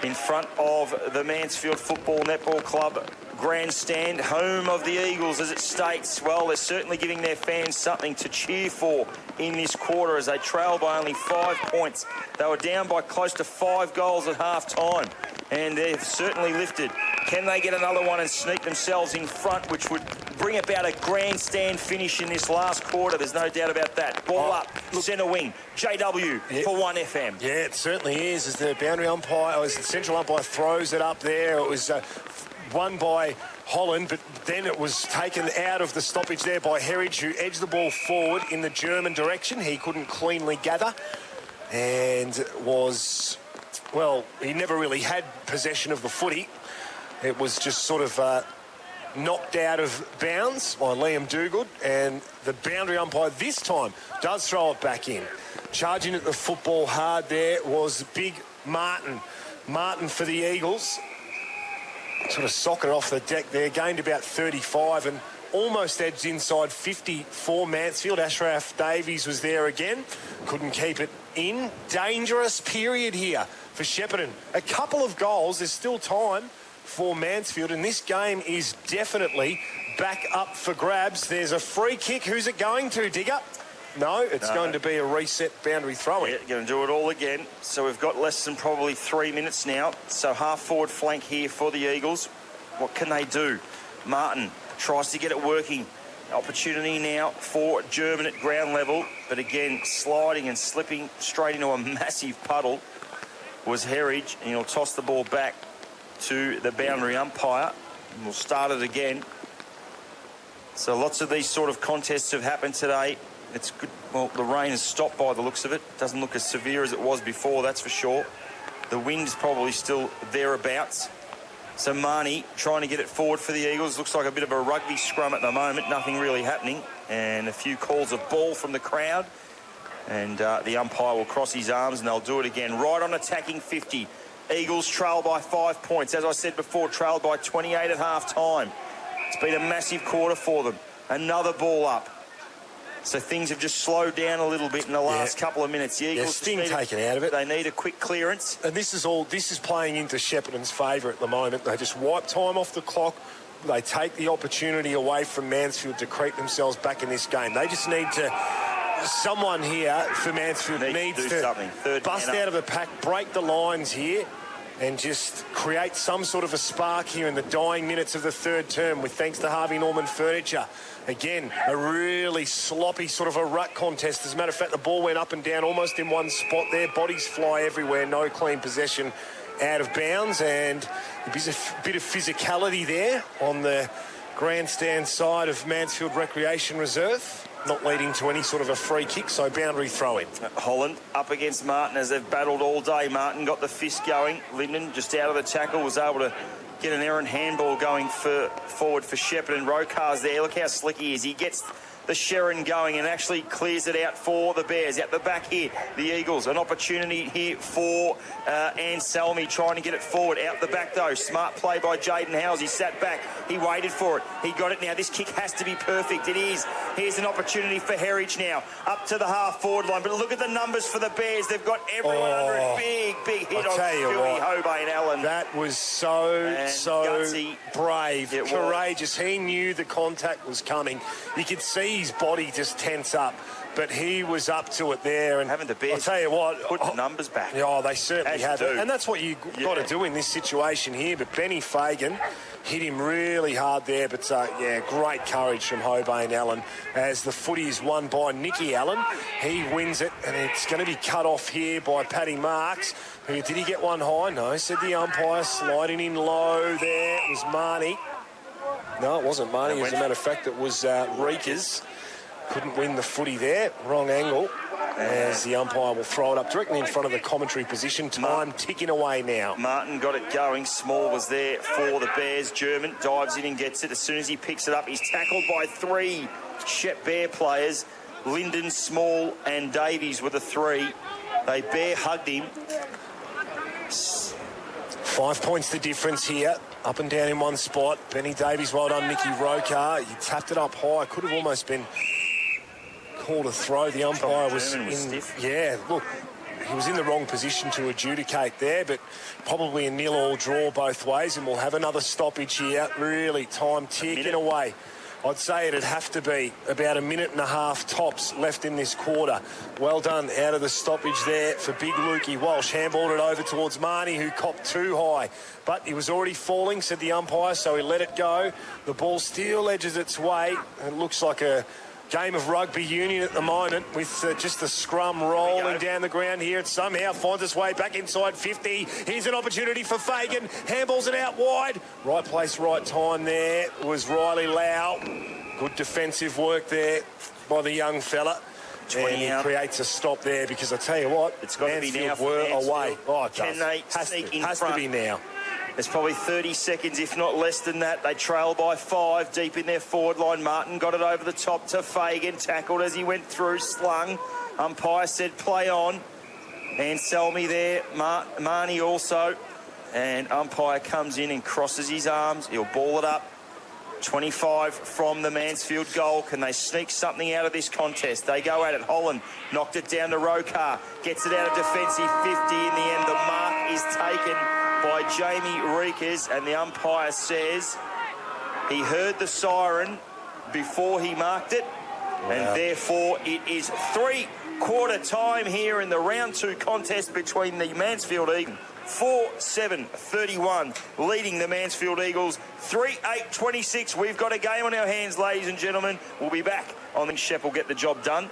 in front of the Mansfield Football Netball Club grandstand, home of the Eagles, as it states. Well, they're certainly giving their fans something to cheer for in this quarter as they trail by only 5 points. They were down by close to 5 goals at half-time, and they've certainly lifted. Can they get another one and sneak themselves in front, which would bring about a grandstand finish in this last quarter? There's no doubt about that. Ball up, centre wing, JW for 1FM. Yeah, it certainly is. As the boundary umpire, as the central umpire throws it up there, it was won by Holland, but then it was taken out of the stoppage there by Heritage, who edged the ball forward in the German direction. He couldn't cleanly gather and was, well, he never really had possession of the footy. It was just sort of knocked out of bounds by Liam Dogood, and the boundary umpire this time does throw it back in. Charging at the football hard there was big Martin. Martin for the Eagles. Sort of socket off the deck there, gained about 35 and almost edged inside 50 for Mansfield. Ashraf Davies was there again, couldn't keep it in. Dangerous period here for Shepparton. A couple of goals, there's still time for Mansfield, and this game is definitely back up for grabs. There's a free kick. Who's it going to, Digger? No, it's going to be a reset boundary throw-in. Yeah, going to do it all again. So we've got less than probably 3 minutes now. So half-forward flank here for the Eagles. What can they do? Martin tries to get it working. Opportunity now for German at ground level. But again, sliding and slipping straight into a massive puddle was Heritage. And he'll toss the ball back to the boundary umpire. And we'll start it again. So lots of these sort of contests have happened today. It's good. Well, the rain has stopped by the looks of it. Doesn't look as severe as it was before, that's for sure. The wind's probably still thereabouts. So Marnie trying to get it forward for the Eagles. Looks like a bit of a rugby scrum at the moment. Nothing really happening. And a few calls of ball from the crowd. And the umpire will cross his arms and they'll do it again. Right on attacking 50. Eagles trail by 5 points. As I said before, trailed by 28 at half-time. It's been a massive quarter for them. Another ball up. So things have just slowed down a little bit in the last couple of minutes. The Eagles sting taken out of it. They need a quick clearance. And this is playing into Shepparton's favour at the moment. They just wipe time off the clock. They take the opportunity away from Mansfield to creep themselves back in this game. They just need to... Someone here for Mansfield needs to bust out of the pack, break the lines here, and just create some sort of a spark here in the dying minutes of the third term with thanks to Harvey Norman Furniture. Again, a really sloppy sort of a ruck contest. As a matter of fact, the ball went up and down almost in one spot there. Bodies fly everywhere, no clean possession out of bounds, and a bit of physicality there on the grandstand side of Mansfield Recreation Reserve. Not leading to any sort of a free kick, so boundary throw-in. Holland up against Martin as they've battled all day. Martin got the fist going. Linden just out of the tackle was able to get an errant handball going forward for Shepparton. Rokar's there. Look how slick he is. He gets the Shepparton going and actually clears it out for the Bears. Out the back here, the Eagles. An opportunity here for Anselmi trying to get it forward. Out the back, though. Smart play by Jaden Howes. He sat back. He waited for it. He got it now. This kick has to be perfect. It is. Here's an opportunity for Heritage now. Up to the half-forward line. But look at the numbers for the Bears. They've got everyone under it. Big hit on Stewie Hobain Allen. That was so gutsy. brave, courageous. He knew the contact was coming. You could see his body just tense up, but he was up to it there. And having the Bears, I'll tell you what, put the numbers back. Yeah, they certainly have it. do. And that's what you got to do in this situation here. But Benny Fagan hit him really hard there. But, great courage from Hobain Allen as the footy is won by Nicky Allen. He wins it, and it's going to be cut off here by Paddy Marks. Did he get one high? No, said the umpire. Sliding in low there. It was Marnie. No, it wasn't Marnie. As a matter of fact, it was Reekers. Couldn't win the footy there. Wrong angle. As the umpire will throw it up directly in front of the commentary position. Time ticking away now. Martin got it going. Small was there for the Bears. German dives in and gets it. As soon as he picks it up, he's tackled by 3 Shepp Bear players. Lyndon, Small and Davies were the 3. They bear hugged him. 5 points the difference here. Up and down in one spot. Benny Davies, well done, Mickey Rokar. He tapped it up high. Could have almost been called a throw. The umpire was stiff. Yeah, look, he was in the wrong position to adjudicate there, but probably a 0-0 draw both ways, and we'll have another stoppage here. Really, time ticking away. I'd say it'd have to be about a minute and a half tops left in this quarter. Well done out of the stoppage there for big Lukey Walsh. Handballed it over towards Marnie, who copped too high. But he was already falling, said the umpire, so he let it go. The ball still edges its way. It looks like a game of rugby union at the moment with just the scrum rolling down the ground here. It somehow finds its way back inside 50. Here's an opportunity for Fagan. Handballs it out wide. Right place, right time there was Riley Lau. Good defensive work there by the young fella. And he creates a stop there because I tell you what, it's got to be now for Mansfield away. Oh, it Can they sneak in has front? to be now. There's probably 30 seconds, if not less than that. They trail by 5 deep in their forward line. Martin got it over the top to Fagan. Tackled as he went through, slung. Umpire said play on. Anselmi there. Marnie also. And umpire comes in and crosses his arms. He'll ball it up. 25 from the Mansfield goal. Can they sneak something out of this contest? They go at it. Holland knocked it down to Rokar. Gets it out of defensive 50. In the end, the mark is taken by Jamie Reekers, and the umpire says he heard the siren before he marked it, and therefore it is 3-quarter time here in the round 2 contest between the Mansfield Eagles. 4-7-31, leading the Mansfield Eagles. 3-8-26. We've got a game on our hands, ladies and gentlemen. We'll be back. I think Shepp will get the job done,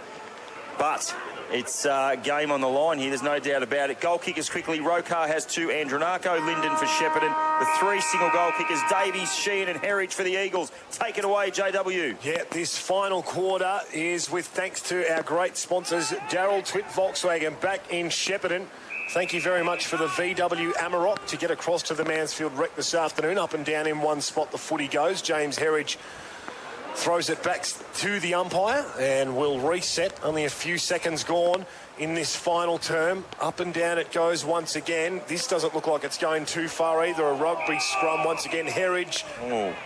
but it's a game on the line here, there's no doubt about it. Goal kickers quickly. Rokar has 2, Andronako, Linden for Shepparton. The 3 single goal kickers, Davies, Sheehan and Herridge for the Eagles. Take it away, JW. Yeah, this final quarter is with thanks to our great sponsors, Darryl Twitt Volkswagen, back in Shepparton. Thank you very much for the VW Amarok to get across to the Mansfield wreck this afternoon. Up and down in one spot the footy goes. James Herridge throws it back to the umpire and will reset. Only a few seconds gone in this final term. Up and down it goes once again. This doesn't look like it's going too far either. A rugby scrum once again. Herridge,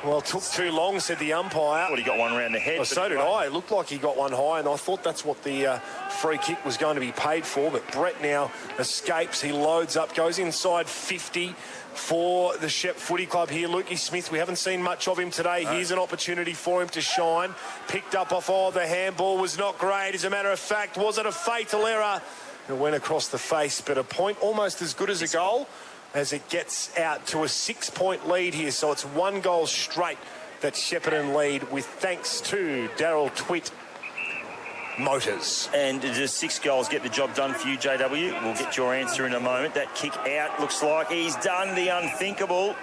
well, took too long, said the umpire. Well, he got one round the head. Well, so did I. It looked like he got one high, and I thought that's what the free kick was going to be paid for. But Brett now escapes. He loads up, goes inside 50 for the Shepp Footy Club here. Lukey Smith, we haven't seen much of him today. Here's an opportunity for him to shine. Picked up off, the handball was not great. As a matter of fact, was it a fatal error? It went across the face, but a point almost as good as a goal as it gets out to a 6-point lead here. So it's 1 goal straight that Shepparton lead with thanks to Darryl Twitt Motors. And does 6 goals get the job done for you, JW? We'll get your answer in a moment. That kick out looks like he's done the unthinkable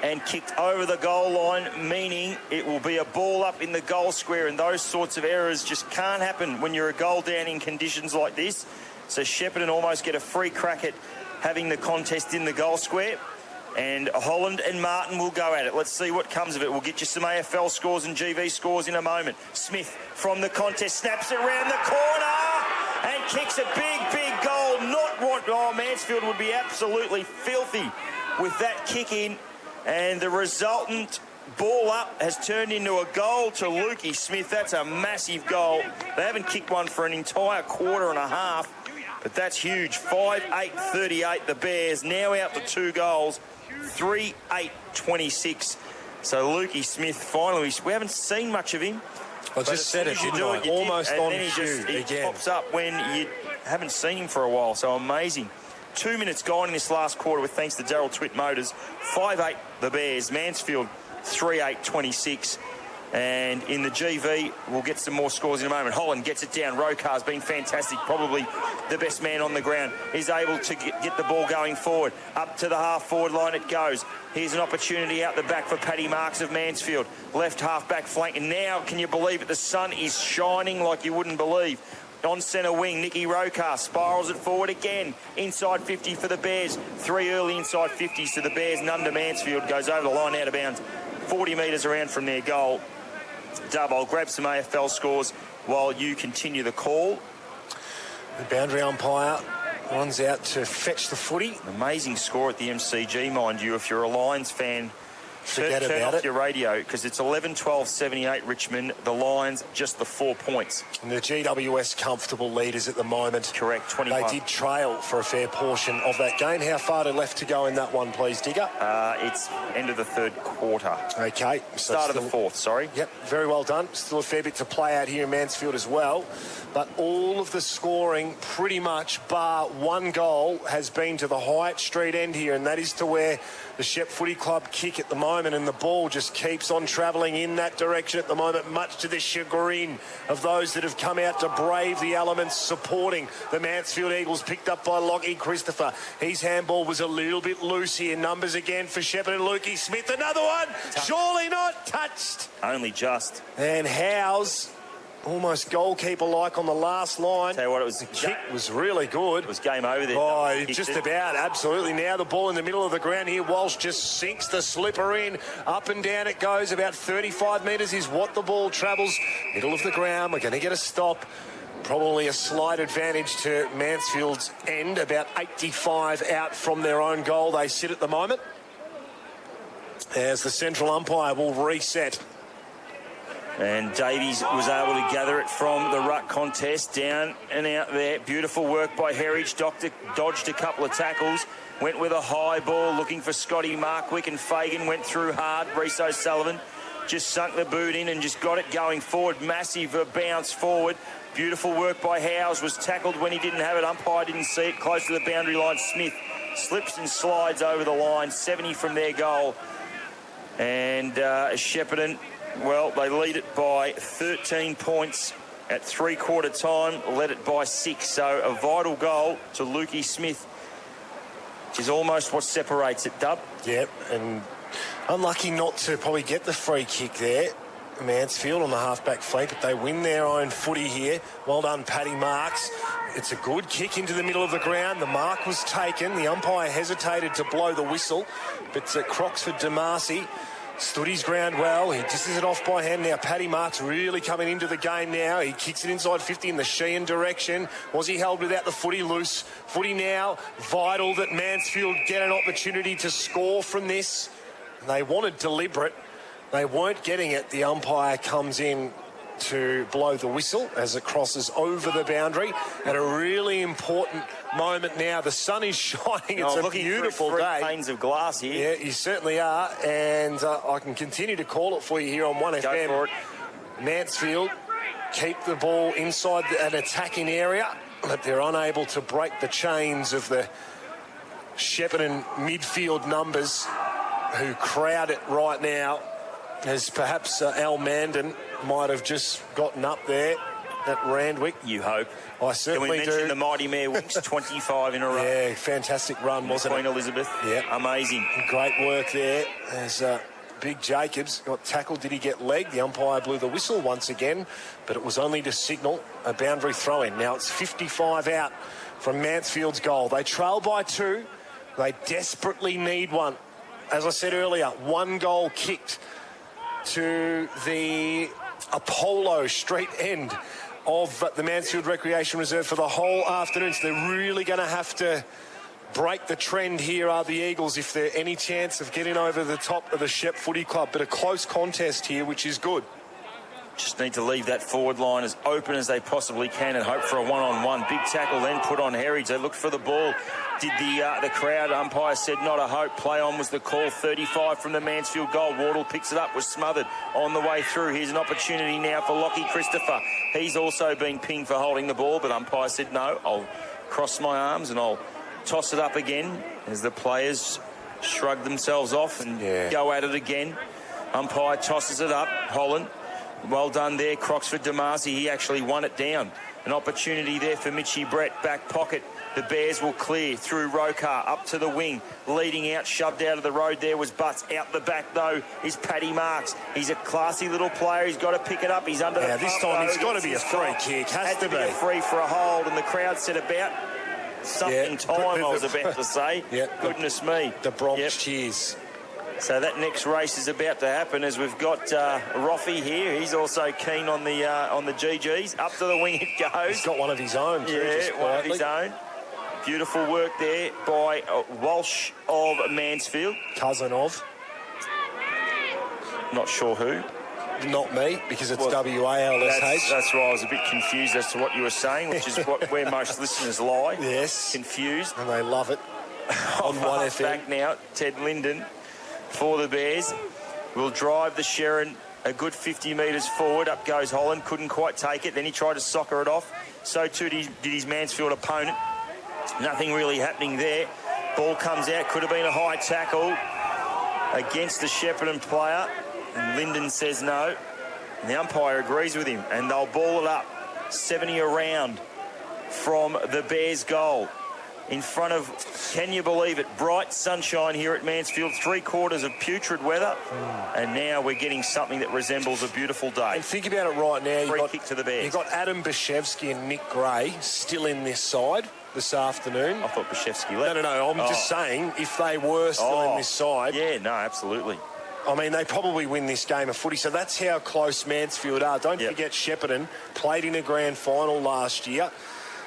and kicked over the goal line, meaning it will be a ball up in the goal square, and those sorts of errors just can't happen when you're a goal down in conditions like this. So Shepparton almost get a free crack at having the contest in the goal square. And Holland and Martin will go at it. Let's see what comes of it. We'll get you some AFL scores and GV scores in a moment. Smith from the contest snaps it around the corner and kicks a big goal. Not what... Oh, Mansfield would be absolutely filthy with that kick in. And the resultant ball up has turned into a goal to Lukey Smith. That's a massive goal. They haven't kicked one for an entire quarter and a half, but that's huge. 5-8-38, the Bears now out to 2 goals, 3-8-26. So Lukey Smith, finally, we haven't seen much of him. I just said it, didn't I? Almost on cue again. He pops up when you haven't seen him for a while, so amazing. 2 minutes gone in this last quarter with thanks to Daryl Twitt Motors. 5-8 the Bears. Mansfield 3-8-26. And in the GV, we'll get some more scores in a moment. Holland gets it down. Rokar's been fantastic. Probably the best man on the ground. He's able to get the ball going forward. Up to the half-forward line it goes. Here's an opportunity out the back for Paddy Marks of Mansfield. Left half-back flank. And now, can you believe it? The sun is shining like you wouldn't believe. On centre wing, Nicky Rokar spirals it forward again. Inside 50 for the Bears. 3 early inside 50s to the Bears. None to Mansfield. Goes over the line out of bounds. 40 metres around from their goal. Dub, I'll grab some AFL scores while you continue the call. The boundary umpire runs out to fetch the footy. An amazing score at the MCG, mind you. If you're a Lions fan, Forget turn about off it. your radio, because it's 11-12-78 Richmond. The Lions just the 4 points. And the GWS comfortable leaders at the moment. Correct, 21. They did trail for a fair portion of that game. How far to left to go in that one, please, Digger? It's end of the third quarter. Okay. Start of the fourth, sorry. Yep, very well done. Still a fair bit to play out here in Mansfield as well. But all of the scoring, pretty much, bar one goal, has been to the Hyatt Street end here, and that is to where the Shepp Footy Club kick at the moment, and the ball just keeps on travelling in that direction at the moment, much to the chagrin of those that have come out to brave the elements supporting the Mansfield Eagles, picked up by Lockie Christopher. His handball was a little bit loose here. Numbers again for Shepparton and Lukey Smith. Another one, surely not touched. Only just. And Howes, almost goalkeeper-like on the last line. Tell you what, it was... The kick was really good. It was game over there. Oh, just about, absolutely. Now the ball in the middle of the ground here. Walsh just sinks the slipper in. Up and down it goes. About 35 metres is what the ball travels. Middle of the ground. We're going to get a stop. Probably a slight advantage to Mansfield's end. About 85 out from their own goal. They sit at the moment. As the central umpire will reset. And Davies was able to gather it from the ruck contest. Down and out there. Beautiful work by Herridge. Dodged a couple of tackles. Went with a high ball looking for Scotty Markwick, and Fagan went through hard. Reece O'Sullivan just sunk the boot in and just got it going forward. Massive bounce forward. Beautiful work by Howes. Was tackled when he didn't have it. Umpire didn't see it. Close to the boundary line. Smith slips and slides over the line. 70 from their goal. And Shepparton, well, they lead it by 13 points at three-quarter time, led it by 6. So a vital goal to Lukey Smith, which is almost what separates it, Dub. Yep, and unlucky not to probably get the free kick there. Mansfield on the half-back flank, but they win their own footy here. Well done, Paddy Marks. It's a good kick into the middle of the ground. The mark was taken. The umpire hesitated to blow the whistle, but Croxford DeMarcy stood his ground well. He disses it off by hand. Now Paddy Marks really coming into the game now. He kicks it inside 50 in the Sheehan direction. Was he held without the footy? Loose footy now. Vital that Mansfield get an opportunity to score from this. And they wanted deliberate. They weren't getting it. The umpire comes in to blow the whistle as it crosses over the boundary at a really important moment now. The sun is shining. It's a beautiful day. Panes of glass here. Yeah, you certainly are. And I can continue to call it for you here on 1FM. Go for it. Mansfield keep the ball inside an attacking area, but they're unable to break the chains of the Shepparton midfield numbers who crowd it right now, as perhaps Al Mandan might have just gotten up there at Randwick. You hope. I certainly do. Can we mention the Mighty Mare Winks, 25 in a row? Yeah, fantastic run, wasn't it? Queen Elizabeth. Yeah. Amazing. Great work there as Big Jacobs got tackled. Did he get legged? The umpire blew the whistle once again, but it was only to signal a boundary throw-in. Now it's 55 out from Mansfield's goal. They trail by 2. They desperately need one as I said earlier, 1 goal kicked to the Apollo Street end of the Mansfield Recreation Reserve for the whole afternoon. So they're really going to have to break the trend here, are the Eagles, if they're any chance of getting over the top of the Shepp Footy Club. But a close contest here, which is good. Just need to leave that forward line as open as they possibly can and hope for a one-on-one. Big tackle then put on Heritage. They looked for the ball. Did the crowd umpire said not a hope. Play on was the call. 35 from the Mansfield goal. Wardle picks it up, was smothered on the way through. Here's an opportunity now for Lockie Christopher. He's also been pinged for holding the ball, but umpire said no. I'll cross my arms and I'll toss it up again as the players shrug themselves off and go at it again. Umpire tosses it up. Holland. Well done there, Croxford Damasi. He actually won it down. An opportunity there for Mitchie Brett, back pocket. The Bears will clear through Rokar, up to the wing. Leading out, shoved out of the road there was Butts. Out the back, though, is Paddy Marks. He's a classy little player. He's got to pick it up. He's under the pump. This time it's got to be a free kick. Has to be a free for a hold, and the crowd said about something time, I was about to say. Goodness me. The Bronx cheers. So that next race is about to happen as we've got Roffey here. He's also keen on the GGs. Up to the wing it goes. He's got one of his own. One of his own. Beautiful work there by Walsh of Mansfield. Cousin of? Not sure who. Not me, because it's W-A-L-S-H. That's why I was a bit confused as to what you were saying, which is where most listeners lie. Yes. Confused. And they love it. On 1FM. Back now, Ted Linden for the Bears. Will drive the Sherrin a good 50 metres forward. Up goes Holland. Couldn't quite take it. Then he tried to soccer it off. So too did his Mansfield opponent. Nothing really happening there. Ball comes out. Could have been a high tackle against the Shepparton player. And Linden says no. And the umpire agrees with him. And they'll ball it up. 70 around from the Bears' goal. In front of, can you believe it, bright sunshine here at Mansfield, 3/4 of putrid weather, and now we're getting something that resembles a beautiful day. And think about it right now. Free kick to the Bears. You've got Adam Bashevsky and Nick Gray still in this side this afternoon. I thought Bashevsky left. No, I'm just saying, if they were still in this side. Yeah, no, absolutely. I mean, they probably win this game of footy, so that's how close Mansfield are. Don't forget Shepparton played in a grand final last year.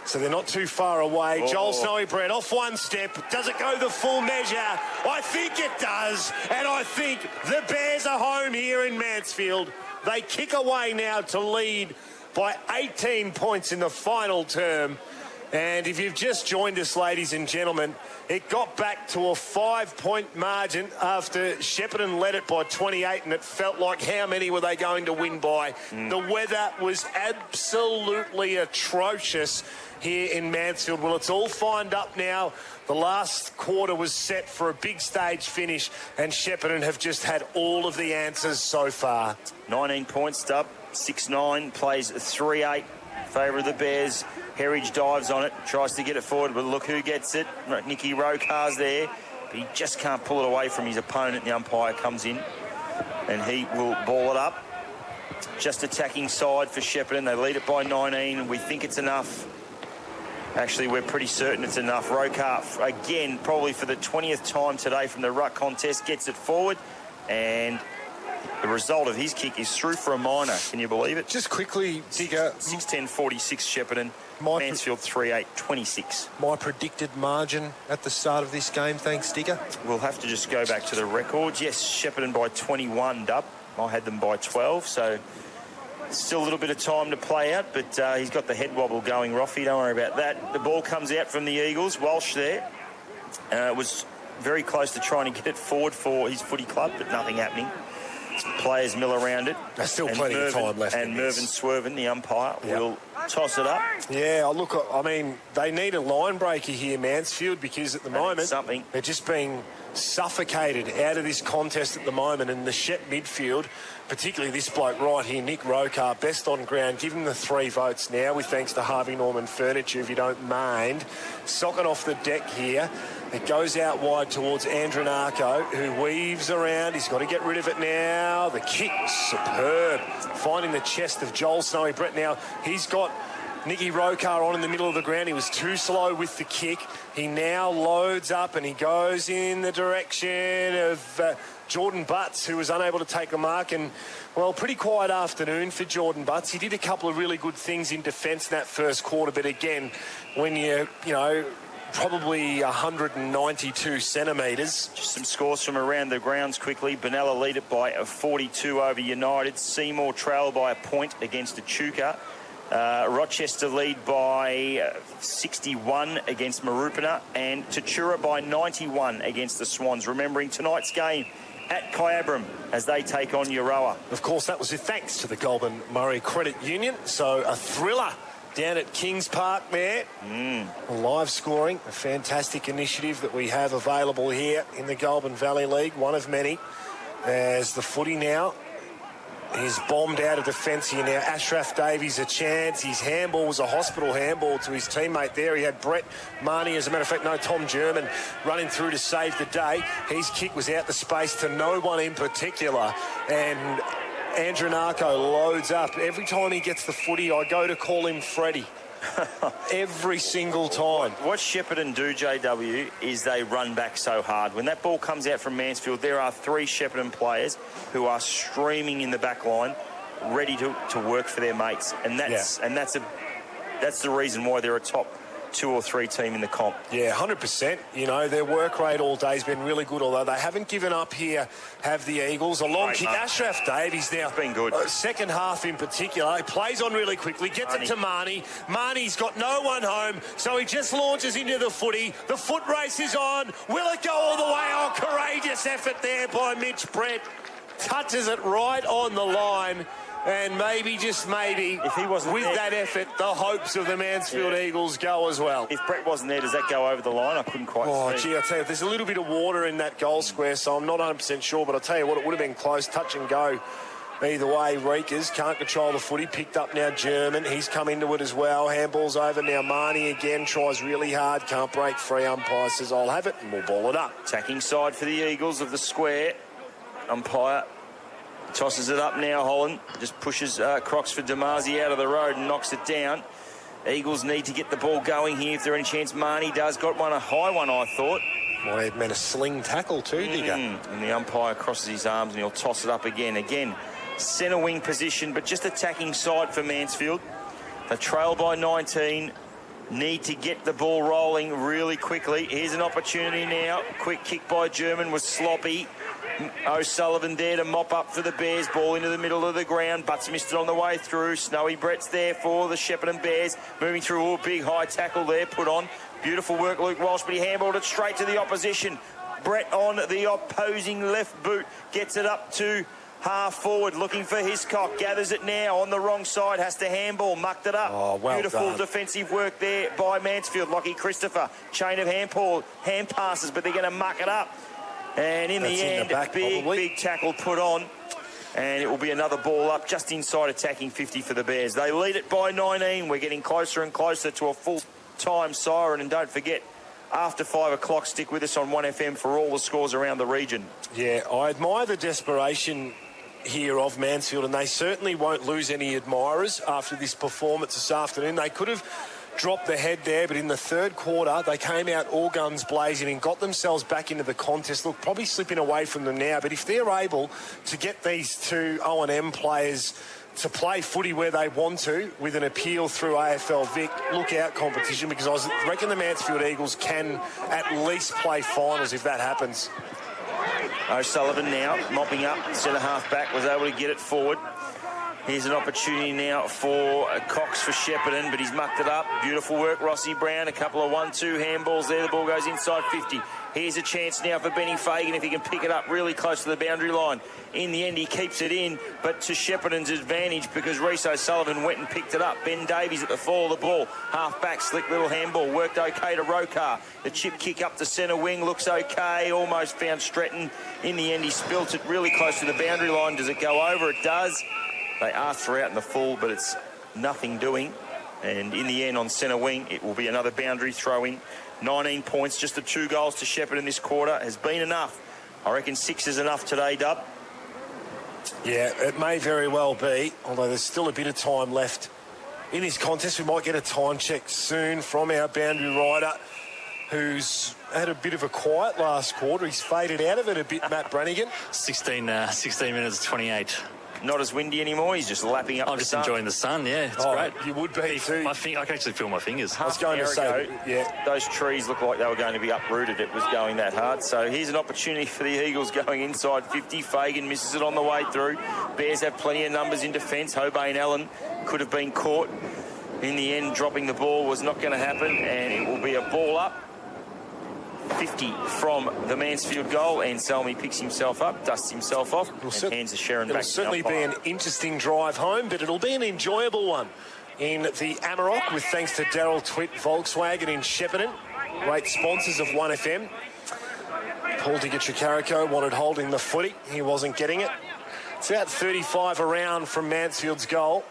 So they're not too far away. Joel Snowy Brett off one step. Does it go the full measure? I think it does. And I think the Bears are home here in Mansfield. They kick away now to lead by 18 points in the final term. And if you've just joined us, ladies and gentlemen, it got back to a 5-point margin after Shepparton led it by 28, and it felt like how many were they going to win by? The weather was absolutely atrocious here in Mansfield. Well, it's all fined up now. The last quarter was set for a big stage finish, and Shepparton have just had all of the answers so far. 19 points, Dub. 6-9, plays 3-8. Favour of the Bears. Heritage dives on it, tries to get it forward, but look who gets it. Nicky Rokar's there, but he just can't pull it away from his opponent. The umpire comes in, and he will ball it up. Just attacking side for Shepparton. They lead it by 19. We think it's enough. Actually, we're pretty certain it's enough. Rokar, again, probably for the 20th time today from the ruck contest, gets it forward, and the result of his kick is through for a minor. Can you believe it? Just quickly, Digger. 6-10-46 Shepparton. Mansfield 3-8-26. My predicted margin at the start of this game, thanks, Digger. We'll have to just go back to the records. Yes, Shepparton by 21, Dub. I had them by 12, so still a little bit of time to play out, but he's got the head wobble going, Roffey. Don't worry about that. The ball comes out from the Eagles. Walsh there was very close to trying to get it forward for his footy club, but nothing happening. Players mill around it. There's still plenty of time left. And Mervyn Swerven, the umpire, will toss it up. Yeah, look, I mean, they need a line breaker here, Mansfield, because at the moment they're just being suffocated out of this contest at the moment. And the Shepp midfield, particularly this bloke right here, Nick Rokar, best on ground. Give him the 3 votes now, with thanks to Harvey Norman Furniture, if you don't mind. Sock it off the deck here. It goes out wide towards Andronarco, who weaves around. He's got to get rid of it now. The kick, superb. Finding the chest of Joel Snowy Brett now. He's got Nicky Rokar on in the middle of the ground. He was too slow with the kick. He now loads up and he goes in the direction of Jordan Butts, who was unable to take the mark. And, well, pretty quiet afternoon for Jordan Butts. He did a couple of really good things in defence in that first quarter. But, again, when you know, probably 192 centimetres. Just some scores from around the grounds quickly. Benalla lead it by 42 over United. Seymour trail by a point against Echuca. Rochester lead by 61 against Marupana, and Tachura by 91 against the Swans. Remembering tonight's game at Kyabram as they take on Euroa. Of course, that was thanks to the Goulburn Murray Credit Union. So a thriller down at Kings Park there. Live scoring, a fantastic initiative that we have available here in the Goulburn Valley League, one of many. As the footy now is bombed out of defence here now. Ashraf Davies a chance. His handball was a hospital handball to his teammate there. He had Brett Marnie, as a matter of fact, no, Tom German running through to save the day. His kick was out the space to no one in particular. And Andronako loads up. Every time he gets the footy, I go to call him Freddie. Every single time. What Shepparton do, JW, is they run back so hard. When that ball comes out from Mansfield, there are 3 Shepparton players who are streaming in the back line, ready to work for their mates. And that's the reason why they're a top 2 or 3 team in the comp. Yeah, 100%. You know, their work rate all day has been really good, although they haven't given up here, have the Eagles. A long kick. Ashraf Davies now. Been good. Second half in particular. He plays on really quickly, gets it to Marnie. Marnie's got no one home, so he just launches into the footy. The foot race is on. Will it go all the way? Oh, courageous effort there by Mitch Brett. Touches it right on the line. And maybe, just maybe, if he wasn't with there, that effort, the hopes of the Mansfield Eagles go as well. If Brett wasn't there, does that go over the line? I couldn't quite see. Oh, gee, I tell you, there's a little bit of water in that goal square, so I'm not 100% sure. But I'll tell you what, it would have been close, touch and go. Either way, Reekers can't control the footy. Picked up now German. He's come into it as well. Handball's over now. Marnie again tries really hard. Can't break free. Umpire says, I'll have it, and we'll ball it up. Attacking side for the Eagles of the square. Umpire tosses it up now, Holland. Just pushes Croxford Damasi out of the road and knocks it down. Eagles need to get the ball going here if they're any chance. Marnie does. Got one, a high one, I thought. Well, it meant a sling tackle too, Digger. And the umpire crosses his arms and he'll toss it up again. Again, centre wing position, but just attacking side for Mansfield. They trail by 19. Need to get the ball rolling really quickly. Here's an opportunity now. Quick kick by German was sloppy. O'Sullivan there to mop up for the Bears. Ball into the middle of the ground. Butts missed it on the way through. Snowy Brett's there for the Shepparton Bears. Moving through. Oh, big high tackle there put on. Beautiful work, Luke Walsh, but he handballed it straight to the opposition. Brett on the opposing left boot. Gets it up to half forward, looking for Hiscock. Gathers it now on the wrong side. Has to handball. Mucked it up. Oh, well Beautiful done. defensive work there by Mansfield. Lockie Christopher. Chain of hand passes, but they're going to muck it up. And in the end, big tackle put on. And it will be another ball up just inside attacking 50 for the Bears. They lead it by 19. We're getting closer and closer to a full-time siren. And don't forget, after 5 o'clock, stick with us on 1FM for all the scores around the region. Yeah, I admire the desperation here of Mansfield, and they certainly won't lose any admirers after this performance this afternoon. They could have dropped the head there, but in the third quarter, they came out all guns blazing and got themselves back into the contest. Look, probably slipping away from them now, but if they're able to get these 2 O&M players to play footy where they want to, with an appeal through AFL Vic, look out competition, because I reckon the Mansfield Eagles can at least play finals if that happens. O'Sullivan now mopping up, centre half back, was able to get it forward. Here's an opportunity now for Cox for Shepparton, but he's mucked it up. Beautiful work, Rossi Brown. A couple of 1-2 handballs there. The ball goes inside 50. Here's a chance now for Benny Fagan if he can pick it up really close to the boundary line. In the end, he keeps it in, but to Shepparton's advantage because Reece O'Sullivan went and picked it up. Ben Davies at the fall of the ball. Half back, slick little handball. Worked okay to Rokar. The chip kick up the centre wing looks okay. Almost found Stretton. In the end, he spilt it really close to the boundary line. Does it go over? It does. They asked for out in the full, but it's nothing doing. And in the end, on centre wing, it will be another boundary throw-in. 19 points, just the 2 goals to Shepparton this quarter has been enough. I reckon 6 is enough today, Dub. Yeah, it may very well be, although there's still a bit of time left in this contest. We might get a time check soon from our boundary rider, who's had a bit of a quiet last quarter. He's faded out of it a bit, Matt Brannigan. 16 minutes 28. Not as windy anymore. He's just lapping up I'm the just sun. enjoying the sun, yeah. It's great. You would be too. I can actually feel my fingers. I was going to say, yeah. Those trees looked like they were going to be uprooted. It was going that hard. So here's an opportunity for the Eagles going inside 50. Fagan misses it on the way through. Bears have plenty of numbers in defence. Hobain Allen could have been caught. In the end, dropping the ball was not going to happen, and it will be a ball up. 50 from the Mansfield goal, and Selmy picks himself up, dusts himself off, and hands the Sharon back. It'll certainly be an interesting drive home, but it'll be an enjoyable one in the Amarok, with thanks to Daryl Twitt Volkswagen in Shepparton, great sponsors of 1FM. Paul Di wanted holding the footy. He wasn't getting it. It's about 35 around from Mansfield's goal.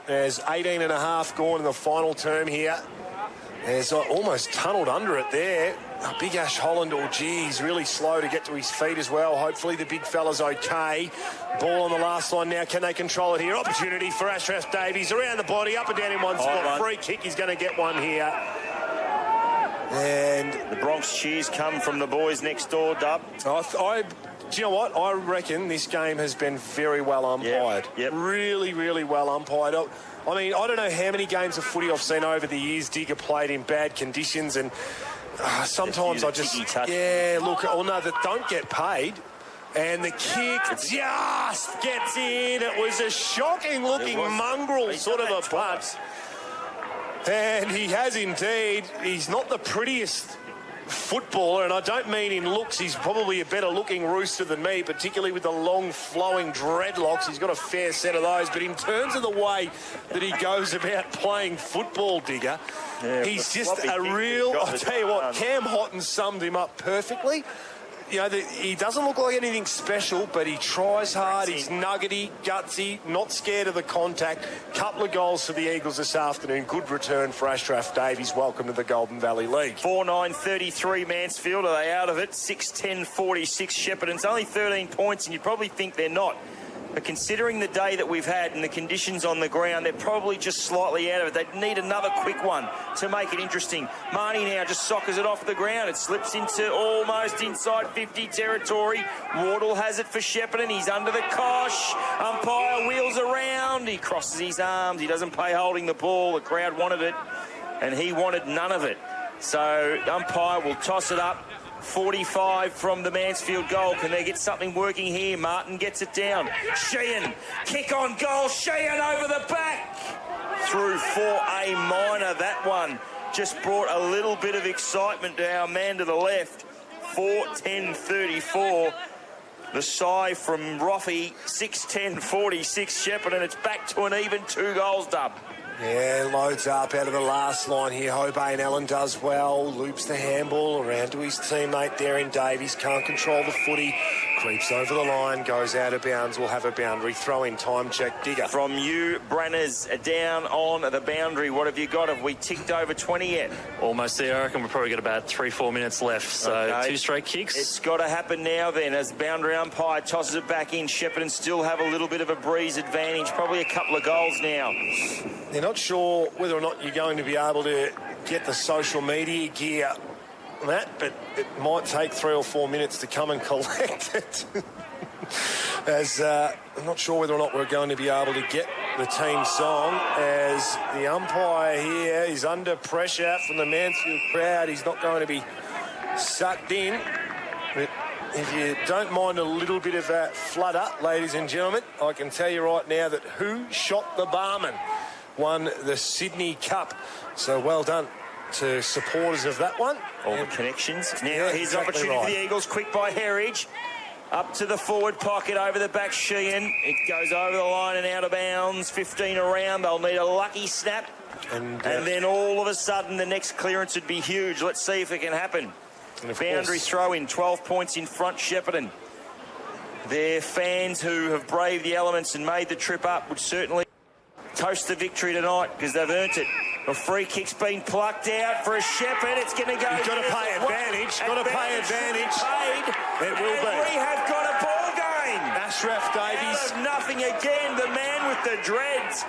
There's 18 and a half gone in the final term here. There's almost tunnelled under it there. Big Ash Holland, he's really slow to get to his feet as well. Hopefully the big fella's okay. Ball on the last line now. Can they control it here? Opportunity for Ashraf Davies. Around the body, up and down in one spot. Free kick, he's going to get one here. And the Bronx cheers come from the boys next door, Dub. do you know what? I reckon this game has been very well umpired. Yep. Really, really well umpired. I mean, I don't know how many games of footy I've seen over the years Digger played in bad conditions, and sometimes I just... Yeah, look, that don't get paid. And the kick just gets in. It was a shocking-looking mongrel sort of a punt. And he has indeed. He's not the prettiest footballer, and I don't mean in looks. He's probably a better looking rooster than me, particularly with the long flowing dreadlocks. He's got a fair set of those, but in terms of the way that he goes about playing football, Digger, he's just a real... I'll tell you what, Cam Houghton summed him up perfectly. You know, he doesn't look like anything special, but he tries hard. He's nuggety, gutsy, not scared of the contact. Couple of goals for the Eagles this afternoon. Good return for Ashraf Davies. Welcome to the Golden Valley League. 4-9-33 Mansfield. Are they out of it? 6-10-46 Shepparton. It's only 13 points, and you'd probably think they're not. But considering the day that we've had and the conditions on the ground, they're probably just slightly out of it. They need another quick one to make it interesting. Marnie now just soccers it off the ground. It slips into almost inside 50 territory. Wardle has it for Shepparton. He's under the cosh. Umpire wheels around. He crosses his arms. He doesn't pay holding the ball. The crowd wanted it, and he wanted none of it. So umpire will toss it up. 45 from the Mansfield goal. Can they get something working here? Martin gets it down. Sheehan, kick on goal. Sheehan over the back. Through for a minor. That one just brought a little bit of excitement to our man to the left. 4-10-34. The sigh from Roffey. 6-10-46 Shepparton. It's back to an even 2 goals, Dub. Yeah, loads up out of the last line here. Hobain Allen does well. Loops the handball around to his teammate there in Davies. Can't control the footy. Creeps over the line. Goes out of bounds. We'll have a boundary throw in. Time check. Digger. From you, Branners, down on the boundary. What have you got? Have we ticked over 20 yet? Almost there. I reckon we've probably got about 3-4 minutes left. So 2 straight kicks. It's got to happen now then, as the boundary umpire tosses it back in. Shepparton still have a little bit of a breeze advantage. Probably a couple of goals now. They're not sure whether or not you're going to be able to get the social media gear, Matt, but it might take 3 or 4 minutes to come and collect it. As I'm not sure whether or not we're going to be able to get the team song, as the umpire here is under pressure from the Mansfield crowd. He's not going to be sucked in. But if you don't mind a little bit of a flutter, ladies and gentlemen, I can tell you right now that Who Shot the Barman won the Sydney Cup. So well done to supporters of that one. All the connections. Now here's opportunity for the Eagles. Quick by Heritage. Up to the forward pocket, over the back, Sheehan. It goes over the line and out of bounds. 15 around. They'll need a lucky snap. And then all of a sudden, the next clearance would be huge. Let's see if it can happen. Boundary throw in. 12 points in front, Shepparton. Their fans who have braved the elements and made the trip up would certainly toast the victory tonight, because they've earned it. A free kick's been plucked out for a Sheppard. It's going to go. You've got to pay advantage. Got to pay advantage. Paid. It will be. We have got a ball game. Ashraf Davies. Out of nothing again. The man with the dreads.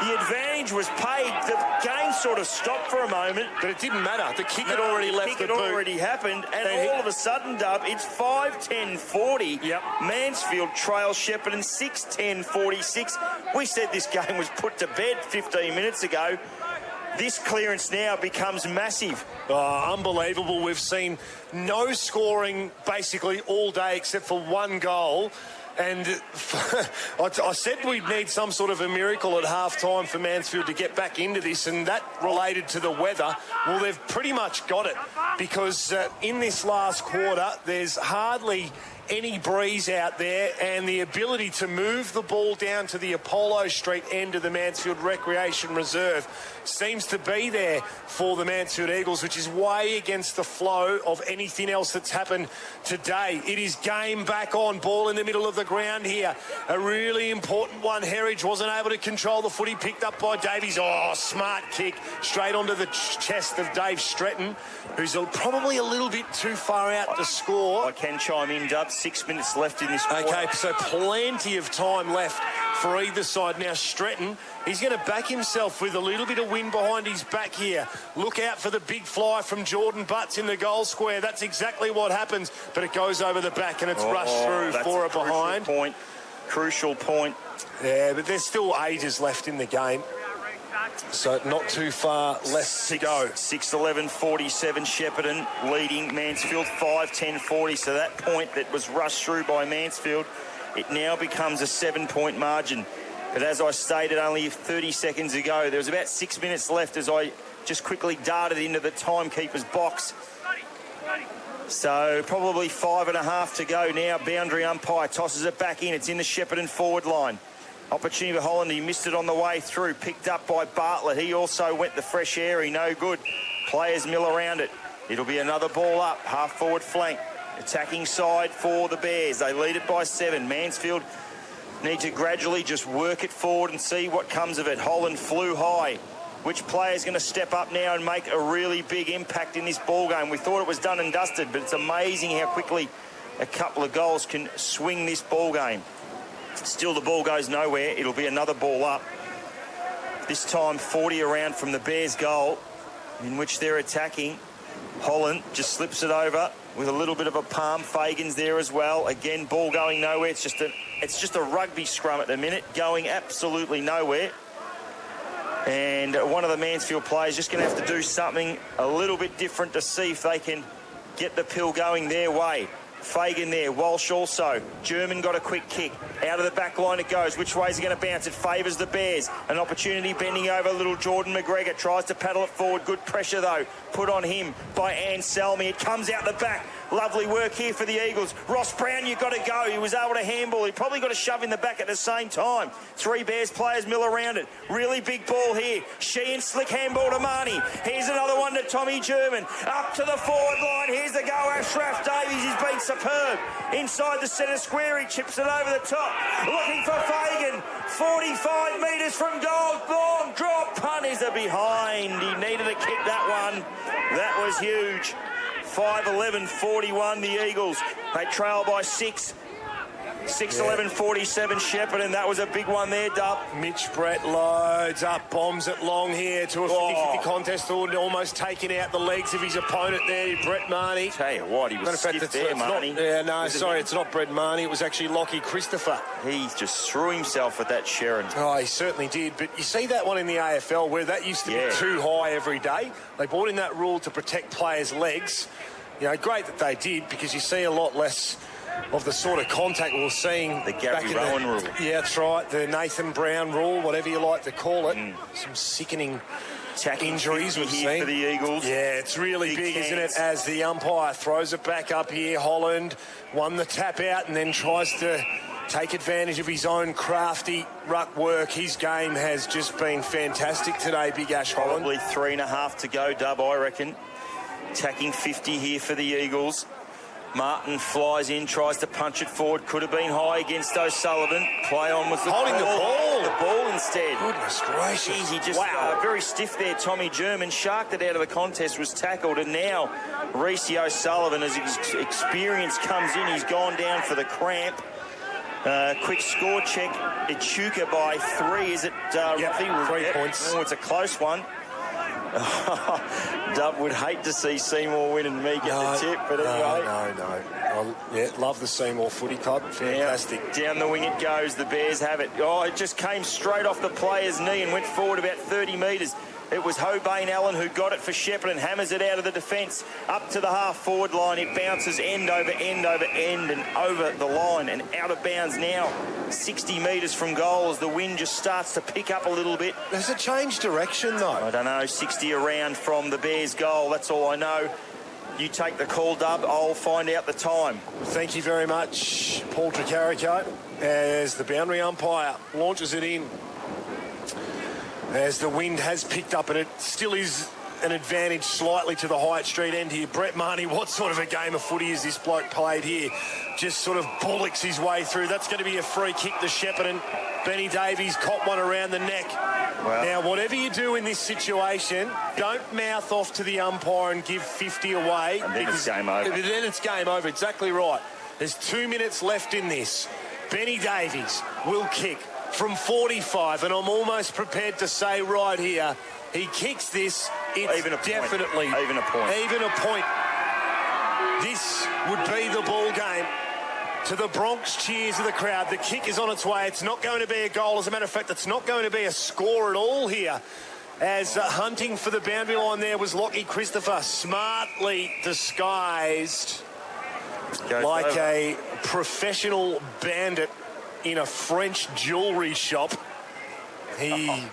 The advantage was paid. The game sort of stopped for a moment. But it didn't matter. The kick had already left the boot. The kick had already happened. And all of a sudden, Dub, it's 5:10:40. Yep. Mansfield trails Shepparton 6:10:46. We said this game was put to bed 15 minutes ago. This clearance now becomes massive. Oh, unbelievable. We've seen no scoring basically all day except for one goal. And I said we'd need some sort of a miracle at half-time for Mansfield to get back into this, and that related to the weather. Well, they've pretty much got it, because in this last quarter, there's hardly any breeze out there, and the ability to move the ball down to the Apollo Street end of the Mansfield Recreation Reserve seems to be there for the Mansfield Eagles, which is way against the flow of anything else that's happened today. It is game back on. Ball in the middle of the ground here. A really important one. Herridge wasn't able to control the footy, picked up by Davies. Oh, smart kick straight onto the chest of Dave Stretton, who's probably a little bit too far out to score. I can chime in, Dub. 6 minutes left in this quarter. Okay, so plenty of time left for either side. Now, Stretton, he's going to back himself with a little bit of wind behind his back here. Look out for the big fly from Jordan Butts in the goal square. That's exactly what happens, but it goes over the back and it's rushed through for it behind. Crucial point. Yeah, but there's still ages left in the game, so not too far left to go. 6:11:47, Shepparton leading Mansfield 5:10:40. So that point that was rushed through by Mansfield, it now becomes a 7-point margin. But as I stated only 30 seconds ago, there was about 6 minutes left as I just quickly darted into the timekeeper's box. So probably 5.5 to go now. Boundary umpire tosses it back in. It's in the Shepparton forward line. Opportunity for Holland. He missed it on the way through. Picked up by Bartlett. He also went the fresh airy. No good. Players mill around it. It'll be another ball up. Half forward flank. Attacking side for the Bears. They lead it by 7. Mansfield need to gradually just work it forward and see what comes of it. Holland flew high. Which player's going to step up now and make a really big impact in this ball game? We thought it was done and dusted, but it's amazing how quickly a couple of goals can swing this ball game. Still, the ball goes nowhere. It'll be another ball up. This time 40 around from the Bears' goal, in which they're attacking. Holland just slips it over with a little bit of a palm. Fagan's there as well. Again, ball going nowhere. It's just a rugby scrum at the minute, going absolutely nowhere. And one of the Mansfield players just going to have to do something a little bit different to see if they can get the pill going their way. Fagan there, Walsh also. German got a quick kick. Out of the back line it goes. Which way is it going to bounce? It favours the Bears. An opportunity bending over little Jordan McGregor. Tries to paddle it forward. Good pressure though. Put on him by Anselmi. It comes out the back. Lovely work here for the Eagles. Ross Brown, you've got to go. He was able to handball. He probably got a shove in the back at the same time. 3 Bears players mill around it. Really big ball here. Sheehan slick handball to Marnie. Here's another one to Tommy German. Up to the forward line. Here's the go. Ashraf Davies has been superb. Inside the centre square, he chips it over the top. Looking for Fagan. 45 metres from goal. Long drop. Punt is a behind. He needed to kick that one. That was huge. 5:11:41, the Eagles. They trail by 6. 6:11:47, Shepparton. That was a big one there, Dub. Mitch Brett loads up, bombs it long here to a 50-50 contest, almost taking out the legs of his opponent there, Brett Marnie. Tell you what, he was stiff there, Marnie. It's not Brett Marnie. It was actually Lockie Christopher. He just threw himself at that Sharon. Oh, he certainly did. But you see that one in the AFL where that used to be too high every day. They brought in that rule to protect players' legs. You know, great that they did, because you see a lot less of the sort of contact we were seeing. The Gary Rowan rule. Yeah, that's right. The Nathan Brown rule, whatever you like to call it. Some sickening injuries we've seen for the Eagles. Yeah, it's really big, isn't it? As the umpire throws it back up here, Holland won the tap out and then tries to take advantage of his own crafty ruck work. His game has just been fantastic today, Big Ash Holland. Probably 3.5 to go, Dub, I reckon. Attacking 50 here for the Eagles. Martin flies in, tries to punch it forward. Could have been high against O'Sullivan. Play on with the holding ball. the ball instead. Goodness gracious. He just very stiff there. Tommy German sharked it out of the contest, was tackled, and now Reece O'Sullivan, as his experience comes in, he's gone down for the cramp. Quick score check. Echuca by 3. Is it, Ruffy? 3 points. Oh, it's a close one. Dub would hate to see Seymour win and me get the tip, but anyway. No. Love the Seymour Footy Club. Fantastic. Down the wing it goes. The Bears have it. Oh, it just came straight off the player's knee and went forward about 30 metres. It was Hobain Allen who got it for Shepparton and hammers it out of the defence up to the half-forward line. It bounces end over end over end and over the line and out of bounds now. 60 metres from goal as the wind just starts to pick up a little bit. There's a change direction, though. I don't know, 60 around from the Bears' goal. That's all I know. You take the call, Dub. I'll find out the time. Thank you very much, Paul Tricarico, as the boundary umpire launches it in. As the wind has picked up, and it still is an advantage slightly to the Hyatt Street end here. Brett Marnie, what sort of a game of footy is this bloke played here? Just sort of bullocks his way through. That's going to be a free kick to Shepparton. Benny Davies caught one around the neck. Well, now, whatever you do in this situation, don't mouth off to the umpire and give 50 away. And then it's game over. Then it's game over, exactly right. There's 2 minutes left in this. Benny Davies will kick from 45, and I'm almost prepared to say right here, he kicks this, it's even a point. definitely Even a point. Even a point. This would be the ball game. To the Bronx cheers of the crowd. The kick is on its way. It's not going to be a goal. As a matter of fact, it's not going to be a score at all here. As hunting for the boundary line there was Lockie Christopher, smartly disguised like a professional bandit in a French jewellery shop. He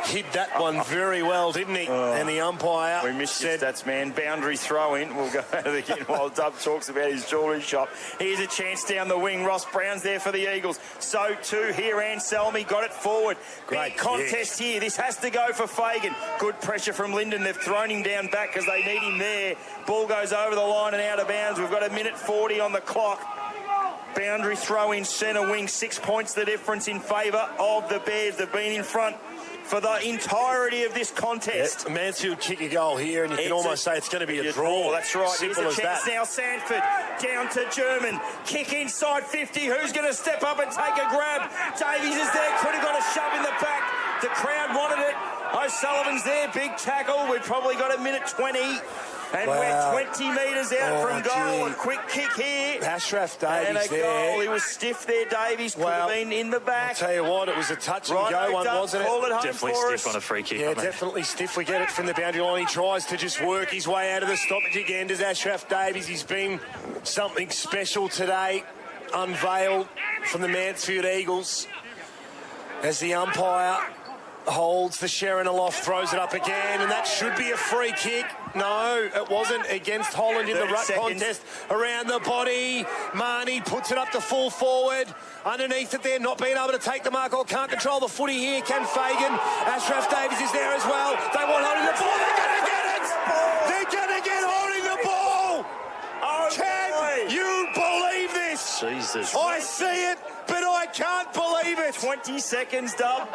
hid that one very well, didn't he? And the umpire we missed said, your stats, man. Boundary throw in. We'll go at it again while Dub talks about his jewellery shop. Here's a chance down the wing. Ross Brown's there for the Eagles. So too here. Anselmi got it forward. Great Big contest here. This has to go for Fagan. Good pressure from Linden. They've thrown him down back because they need him there. Ball goes over the line and out of bounds. We've got 1:40 on the clock. Boundary throw in centre wing. 6 points the difference in favour of the Bears. They've been in front for the entirety of this contest. yeah, Mansfield kick a goal here, and you can almost say it's going to be a draw. That's right. Simple Here's as a chance that. now. Sanford down to German. Kick inside 50. Who's going to step up and take a grab? Davies is there. Could have got a shove in the back. The crowd wanted it. O'Sullivan's there. Big tackle. We've probably got 1:20. And Wow. we're 20 metres out from goal. Gee. A quick kick here. Ashraf And Davies a goal. there. He was stiff there, Davies. Could have been in the back. I'll tell you what, it was a touch and Right, go one, Dub, wasn't call it? it home Definitely for stiff us. on a free kick. Yeah, I mean. definitely stiff. We get it from the boundary line. He tries to just work his way out of the stoppage again. Does Ashraf Davies? He's been something special today, unveiled from the Mansfield Eagles as the umpire holds the Sherrin aloft, throws it up again, and that should be a free kick. No, it wasn't, against Holland in the 30 ruck seconds. contest. Around the body, Marnie puts it up to full forward. Underneath it there, not being able to take the mark or can't control the footy here. Can Fagan? Ashraf Davies is there as well. They want holding the ball. They're going to get it. They're going to get holding the ball. Oh, Can you believe this? Jesus. I see it, but I can't believe it. 20 seconds, Dub.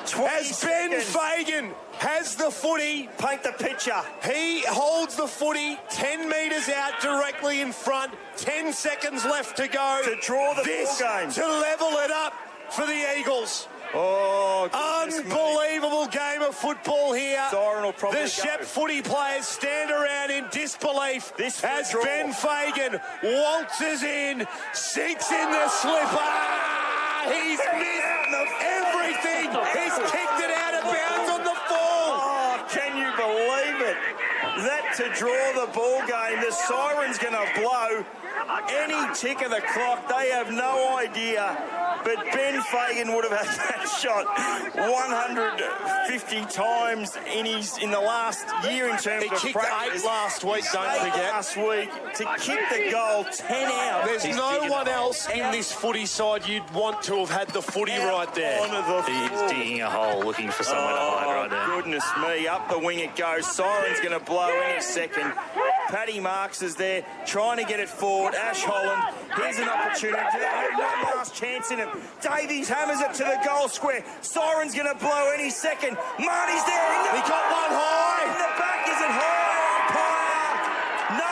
20 As Ben seconds. Fagan has the footy, Paint the picture. he holds the footy 10 metres out directly in front. 10 seconds left to go. To draw the this ball game. to level it up for the Eagles. Oh, goodness me. Unbelievable game of football here. Siren will probably The Shepp go. footy players stand around in disbelief This for as a draw. Ben Fagan waltzes in, sinks in the slipper. He's missed everything. He's kicked it out of bounds on the fall. Oh, can you believe it? That to draw the ball game. The siren's going to blow any tick of the clock. They have no idea. But Ben Fagan would have had that shot 150 times in the last year in terms He of kicked practice. 8 last week, don't forget. Last week to kick the goal 10 out. There's He's no digging one a hole. else in this footy side you'd want to have had the footy right there. On the He's full. digging a hole, looking for somewhere to hide right now. Goodness me, up the wing it goes. Siren's going to blow any second. Paddy Marks is there trying to get it forward. Ash Holland, here's an opportunity. One last chance in it. Davies hammers it to the goal square. Siren's going to blow any second. Marty's there. He got one In high. the back, is it high? Umpire. No.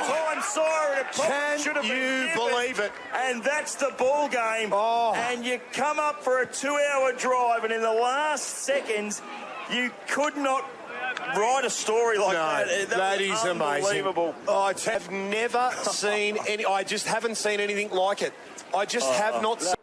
Time siren. It probably should Can have been you given. believe believe it. And that's the ball game. Oh. And you come up for a 2-hour drive, and in the last seconds, you could not write a story like that. That was is unbelievable. amazing. I have never seen any. I just haven't seen anything like it. I just have not seen.